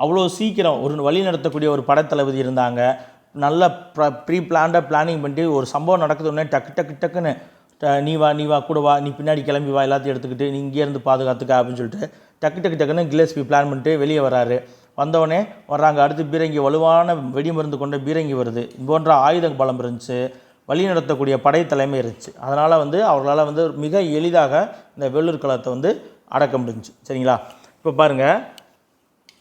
அவ்வளோ சீக்கிரம் ஒரு வழி நடத்தக்கூடிய ஒரு படைத்தளபதி இருந்தாங்க. நல்ல ப்ரீ பிளானிங் பண்ணிட்டு ஒரு சம்பவம் நடக்குதுன்னே டக்குன்னு நீ வா கூட வா, நீ பின்னாடி கிளம்பி வா, எல்லாத்தையும் எடுத்துக்கிட்டு நீ இங்கேருந்து பாதுகாத்துக்க அப்படின்னு சொல்லிட்டு டக்குன்னு கில்லஸ்பி பிளான் பண்ணிட்டு வெளியே வராரு. வந்தவொடனே வர்றாங்க. அடுத்து பீரங்கி, வலுவான வெடிமருந்து கொண்ட பீரங்கி வருது. போன்ற ஆயுத பலம் இருந்துச்சு, வழி நடத்தக்கூடிய படைத்தலைமை இருந்துச்சு. அதனால் வந்து அவர்களால் வந்து மிக எளிதாக இந்த வேலூர் கழகத்தை வந்து அடக்க முடிஞ்சுச்சு. சரிங்களா, இப்போ பாருங்கள்,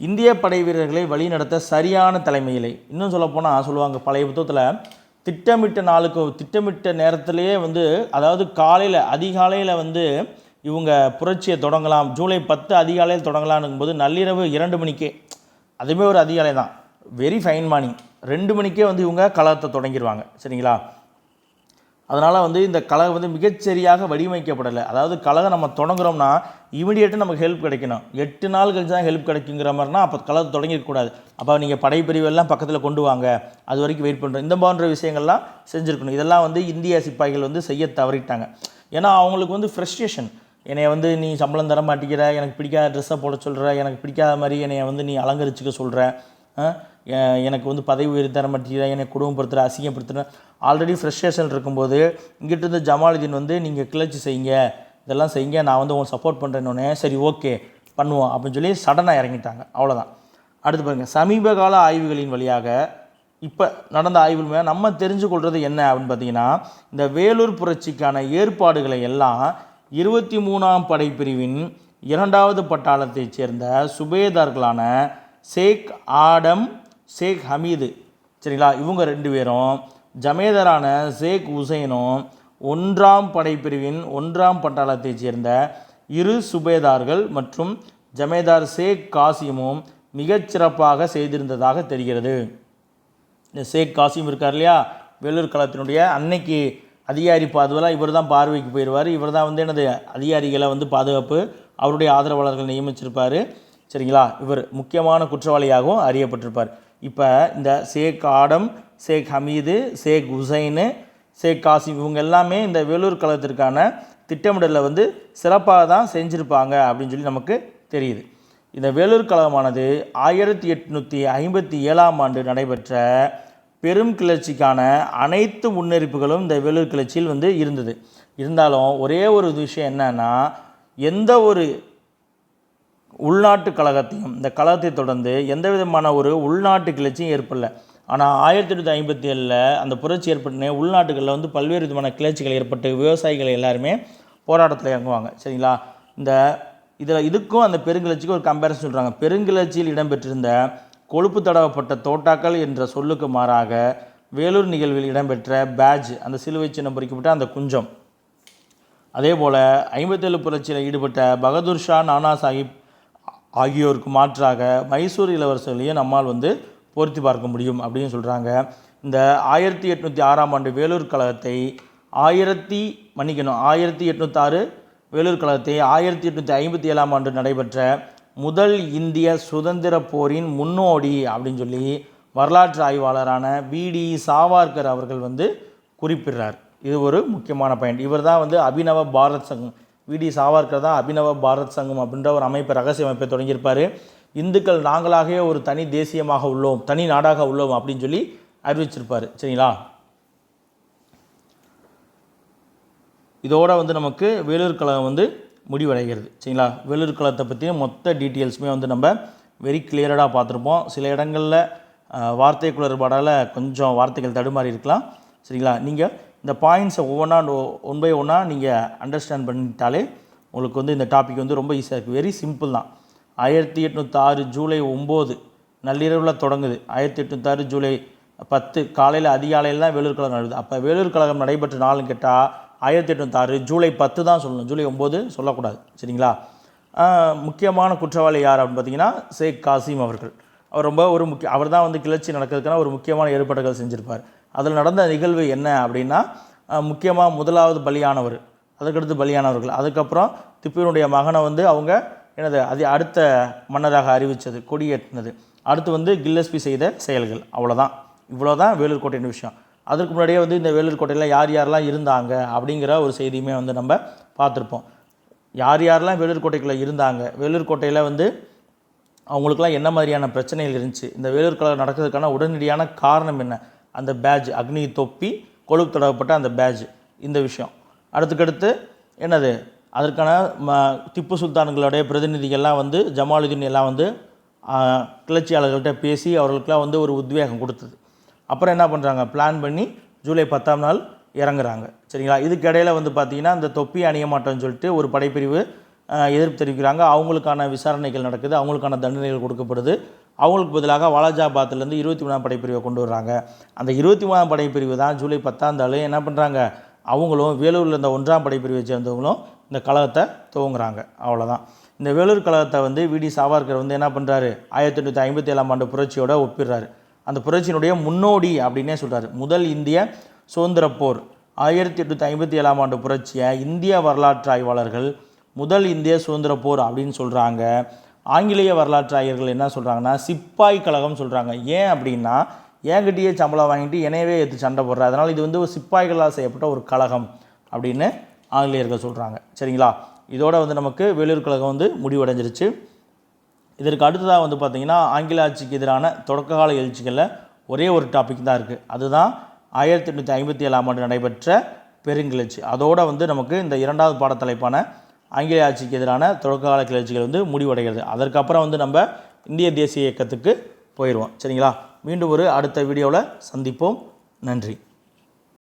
இந்திய படை வீரர்களை வழி நடத்த சரியான தலைமையிலே, இன்னும் சொல்லப்போனால் சொல்லுவாங்க பழைய புத்தகத்தில், திட்டமிட்ட நேரத்திலேயே வந்து, அதாவது அதிகாலையில் வந்து இவங்க புரட்சியை தொடங்கலாம், ஜூலை 10 அதிகாலையில் தொடங்கலாம்னும் போது நள்ளிரவு 2 மணிக்கே, அதுவுமே ஒரு அதிகாலை தான், வெரி ஃபைன் மார்னிங், 2 மணிக்கே வந்து இவங்க கழகத்தை தொடங்கிடுவாங்க. சரிங்களா, அதனால் வந்து இந்த கழகம் வந்து மிகச்சரியாக வடிவமைக்கப்படலை. அதாவது கழகம் நம்ம தொடங்குறோம்னா இமிடியேட்டாக நமக்கு ஹெல்ப் கிடைக்கணும். 8 நாள் கழிச்சு தான் ஹெல்ப் கிடைக்குங்கிற மாதிரினா அப்போ கழகத்தை தொடங்கிருக்கக்கூடாது. அப்போ நீங்கள் படைப்பிரிவெல்லாம் பக்கத்தில் கொண்டு வாங்க, அது வரைக்கும் வெயிட் பண்ணுறோம், இந்த போன்ற விஷயங்கள்லாம் செஞ்சுருக்கணும். இதெல்லாம் வந்து இந்திய சிப்பாய்கள் வந்து செய்ய தவறிட்டாங்க. ஏன்னா அவங்களுக்கு வந்து ஃப்ரஸ்ட்ரேஷன், என்னை வந்து நீ சம்பளம் தர மாட்டேங்கிற, எனக்கு பிடிக்காத ட்ரெஸ்ஸை போட சொல்கிற, எனக்கு பிடிக்காத மாதிரி என்னை வந்து நீ அலங்கரிச்சுக்க சொல்கிற, எனக்கு வந்து பதவி உயர்வு தர மாட்டேங்கிற, என்னை குடும்பப்படுத்துகிற, அசிங்கப்படுத்துகிற, ஆல்ரெடி ஃப்ரஸ்ட்ரேஷன் இருக்கும்போது இங்கிட்டிருந்து ஜமாலுதீன் வந்து நீங்கள் கிளர்ச்சி செய்யுங்க, இதெல்லாம் செய்யுங்க, நான் வந்து உங்களுக்கு சப்போர்ட் பண்ணுறேன்னொன்னே சரி ஓகே பண்ணுவோம் அப்படின்னு சொல்லி சடனாக இறங்கிட்டாங்க. அவ்வளோதான். அடுத்து பாருங்கள், சமீப கால ஆய்வுகளின் வழியாக இப்போ நடந்த ஆய்வுகள் நம்ம தெரிஞ்சு கொள்வது என்ன அப்படின்னு பார்த்தீங்கன்னா, இந்த வேலூர் புரட்சிக்கான ஏற்பாடுகளை எல்லாம் 23ஆம் படைப்பிரிவின் 2வது பட்டாளத்தைச் சேர்ந்த சுபேதார்களான ஷேக் ஆடம், ஷேக் ஹமீது, சரிங்களா, இவங்க 2 பேரும் ஜமேதாரான ஷேக் ஹுசைனும் 1ஆம் படைப்பிரிவின் 1ஆம் பட்டாளத்தைச் சேர்ந்த 2 சுபேதார்கள் மற்றும் ஜமேதார் ஷேக் காசிமும் மிகச்சிறப்பாக செய்திருந்ததாக தெரிகிறது. இந்த ஷேக் காசிம் இருக்கார் இல்லையா, வேலூர் கழகத்தினுடைய அன்னைக்கு அதிகாரி பாதுகாவலாக இவர் தான் பார்வைக்கு போயிடுவார். இவர் தான் வந்து எனது அதிகாரிகளை வந்து பாதுகாப்பு அவருடைய ஆதரவாளர்கள் நியமிச்சிருப்பார். சரிங்களா, இவர் முக்கியமான குற்றவாளியாகவும் அறியப்பட்டிருப்பார். இப்போ இந்த ஷேக் ஆடம், ஷேக் ஹமீது, ஷேக் ஹுசைனு, ஷேக் காசிம் இவங்க எல்லாமே இந்த வேலூர் கழகத்திற்கான திட்டமிடலில் வந்து சிறப்பாக தான் செஞ்சுருப்பாங்க அப்படின்னு சொல்லி நமக்கு தெரியுது. இந்த வேலூர் கழகமானது 1857ஆம் ஆண்டு நடைபெற்ற பெரும் கிளர்ச்சிக்கான அனைத்து முன்னெடுப்புகளும் இந்த வேலூர் கிளர்ச்சியில் வந்து இருந்தது. இருந்தாலும் ஒரே ஒரு விஷயம் என்னன்னா, எந்த ஒரு உள்நாட்டு கழகத்தையும் இந்த கழகத்தை தொடர்ந்து எந்த விதமான ஒரு உள்நாட்டு கிளர்ச்சியும் ஏற்படல. ஆனால் 1857 அந்த புரட்சி ஏற்பட்டுனே உள்நாட்டுகளில் வந்து பல்வேறு விதமான கிளர்ச்சிகள் ஏற்பட்டு விவசாயிகள் எல்லாருமே போராட்டத்தில் இறங்குவாங்க. சரிங்களா, இதுக்கும் அந்த பெருங்கிளர்ச்சிக்கு ஒரு கம்பேரிசன் சொல்கிறாங்க. பெருங்கிளர்ச்சியில் இடம்பெற்றிருந்த கொழுப்பு தடவப்பட்ட தோட்டாக்கள் என்ற சொல்லுக்கு மாறாக வேலூர் நிகழ்வில் இடம்பெற்ற பேட்ஜ், அந்த சிலுவை சின்னம் பொறிக்கப்பட்ட அந்த குஞ்சம், அதே போல் 57 புரட்சியில் ஈடுபட்ட பகதூர் ஷா, நானா சாஹிப் ஆகியோருக்கு மாற்றாக மைசூர் இளவரசர்களையும் நம்மால் வந்து பொருத்தி பார்க்க முடியும் அப்படின்னு சொல்கிறாங்க. இந்த 1806ஆம் ஆண்டு வேலூர் கழகத்தை 1806 வேலூர் கழகத்தை 1857ஆம் ஆண்டு நடைபெற்ற முதல் இந்திய சுதந்திர போரின் முன்னோடி அப்படின்னு சொல்லி வரலாற்று ஆய்வாளரான வி.டி. சாவர்கர் அவர்கள் வந்து குறிப்பிடுறார். இது ஒரு முக்கியமான பாயிண்ட். இவர் தான் வந்து அபினவ பாரத் சங்கம், வி.டி. சாவர்கர் தான் அபினவ பாரத் சங்கம் அப்படின்ற ஒரு அமைப்பை, ரகசிய அமைப்பை தொடங்கியிருப்பார். இந்துக்கள் நாங்களாகவே ஒரு தனி தேசியமாக உள்ளோம், தனி நாடாக உள்ளோம் அப்படின்னு சொல்லி அறிவிச்சிருப்பார். சரிங்களா, இதோட வந்து நமக்கு வேலூர் கழகம் வந்து முடிவடைகிறது. சரிங்களா? வேலூர் கழகத்தை பற்றிய மொத்த டீட்டெயில்ஸுமே வந்து நம்ம வெரி கிளியராக பார்த்துருப்போம். சில இடங்களில் வார்த்தை குளறுபாடால் கொஞ்சம் வார்த்தைகள் தடுமாறி இருக்கலாம். சரிங்களா? நீங்கள் இந்த பாயிண்ட்ஸை ஒன் பை ஒன்னாக நீங்கள் அண்டர்ஸ்டாண்ட் பண்ணிட்டாலே உங்களுக்கு வந்து இந்த டாபிக் வந்து ரொம்ப ஈஸியாக இருக்குது. வெரி சிம்பிள் தான். 1806 ஜூலை 9 நள்ளிரவில் தொடங்குது. 1806 ஜூலை 10 காலையில் அதிகாலையில் தான் வேலூர் கழகம் நடக்குது. அப்போ வேலூர் கழகம் நடைபெற்ற நாள்னு கேட்டால் 1806 ஜூலை 10 தான் சொல்லணும், ஜூலை 9 சொல்லக்கூடாது. சரிங்களா? முக்கியமான குற்றவாளி யார் அப்படின்னு பார்த்தீங்கன்னா ஷேக் காசிம் அவர்கள். அவர் ரொம்ப அவர் தான் வந்து கிளர்ச்சி நடக்கிறதுக்கான ஒரு முக்கியமான ஏற்பாடுகள் செஞ்சுருப்பார். அதில் நடந்த நிகழ்வு என்ன அப்படின்னா, முக்கியமாக முதலாவது பலியானவர், அதுக்கடுத்து பலியானவர்கள், அதுக்கப்புறம் திப்புவினுடைய மகனை வந்து அவங்க அடுத்த மன்னராக அறிவித்தது, கொடியேற்றினது, அடுத்து வந்து கில்லஸ்பி செய்த செயல்கள். அவ்வளோதான். இவ்வளோதான் வேலூர் கோட்டையின் விஷயம். அதற்கு முன்னாடியே வந்து இந்த வேலூர் கோட்டையில் யார் யாரெல்லாம் இருந்தாங்க அப்படிங்கிற ஒரு செய்தியுமே வந்து நம்ம பார்த்துருப்போம். யார் யாரெல்லாம் வேலூர் கோட்டைக்குள்ளே இருந்தாங்க, வேலூர் கோட்டையில் வந்து அவங்களுக்குலாம் என்ன மாதிரியான பிரச்சனைகள் இருந்துச்சு, இந்த வேலூர் கழகம் நடக்கிறதுக்கான உடனடியான காரணம் என்ன, அந்த பேட்ஜ், அக்னி தொப்பி, கொழுப்பு தடவப்பட்ட அந்த பேட்ஜ், இந்த விஷயம். அடுத்துக்கடுத்து அதற்கான திப்பு சுல்தான்களுடைய பிரதிநிதிகள்லாம் வந்து ஜமாலுதீன் எல்லாம் வந்து கிளர்ச்சியாளர்கள்ட்ட பேசி அவர்களுக்கெல்லாம் வந்து ஒரு உத்வேகம் கொடுத்தது. அப்புறம் என்ன பண்ணுறாங்க, பிளான் பண்ணி ஜூலை 10ஆம் நாள் இறங்குறாங்க. சரிங்களா? இதுக்கு இடையில வந்து பார்த்திங்கன்னா இந்த தொப்பி அணிய மாட்டோம்னு சொல்லிட்டு ஒரு படைப்பிரிவு எதிர்ப்பு தெரிவிக்கிறாங்க. அவங்களுக்கான விசாரணைகள் நடக்குது, அவங்களுக்கான தண்டனைகள் கொடுக்கப்படுது. அவங்களுக்கு பதிலாக வாலாஜாபாத்லேருந்து 23ஆம் படைப்பிரிவை கொண்டு வர்றாங்க. அந்த 23ஆம் படைப்பிரிவு தான் ஜூலை 10ஆம் நாள் என்ன பண்ணுறாங்க, அவங்களும் வேலூரில் இருந்த 1ஆம் படைப்பிரிவை சேர்ந்தவங்களும் இந்த கழகத்தை துவங்குறாங்க. அவ்வளோதான். இந்த வேலூர் கழகத்தை வந்து வி.டி. சாவர்கர் வந்து என்ன பண்ணுறாரு, 1857ஆம் ஆண்டு புரட்சியோட ஒப்பிடுறாரு. அந்த புரட்சியினுடைய முன்னோடி அப்படின்னே சொல்கிறார். முதல் இந்திய சுதந்திர போர் 1857ஆம் ஆண்டு புரட்சியை இந்திய வரலாற்று ஆய்வாளர்கள் முதல் இந்திய சுதந்திர போர் அப்படின்னு சொல்கிறாங்க. ஆங்கிலேய வரலாற்று ஆய்வர்கள் என்ன சொல்கிறாங்கன்னா சிப்பாய் கழகம் சொல்கிறாங்க. ஏன் அப்படின்னா, ஏங்கிட்டே சம்பளம் வாங்கிட்டு என்னையவே எடுத்து சண்டை போடுற, அதனால் இது வந்து ஒரு சிப்பாய்களால் செய்யப்பட்ட ஒரு கழகம் அப்படின்னு ஆங்கிலேயர்கள் சொல்கிறாங்க. சரிங்களா? இதோட வந்து நமக்கு வேலூர் கழகம் வந்து முடிவடைஞ்சிருச்சு. இதற்கு அடுத்ததாக வந்து பார்த்திங்கன்னா ஆங்கில ஆட்சிக்கு எதிரான தொடக்ககால எழுச்சிகளில் ஒரே ஒரு டாபிக் தான் இருக்குது. அதுதான் 1857ஆம் ஆண்டு நடைபெற்ற பெருங்கிளர்ச்சி. அதோடு வந்து நமக்கு இந்த 2வது பாடத்தலைப்பான ஆங்கில ஆட்சிக்கு எதிரான தொடக்ககால கிளர்ச்சிகள் வந்து முடிவடைகிறது. அதற்கப்புறம் வந்து நம்ம இந்திய தேசிய இயக்கத்துக்கு போயிடுவோம். சரிங்களா? மீண்டும் ஒரு அடுத்த வீடியோவில் சந்திப்போம். நன்றி.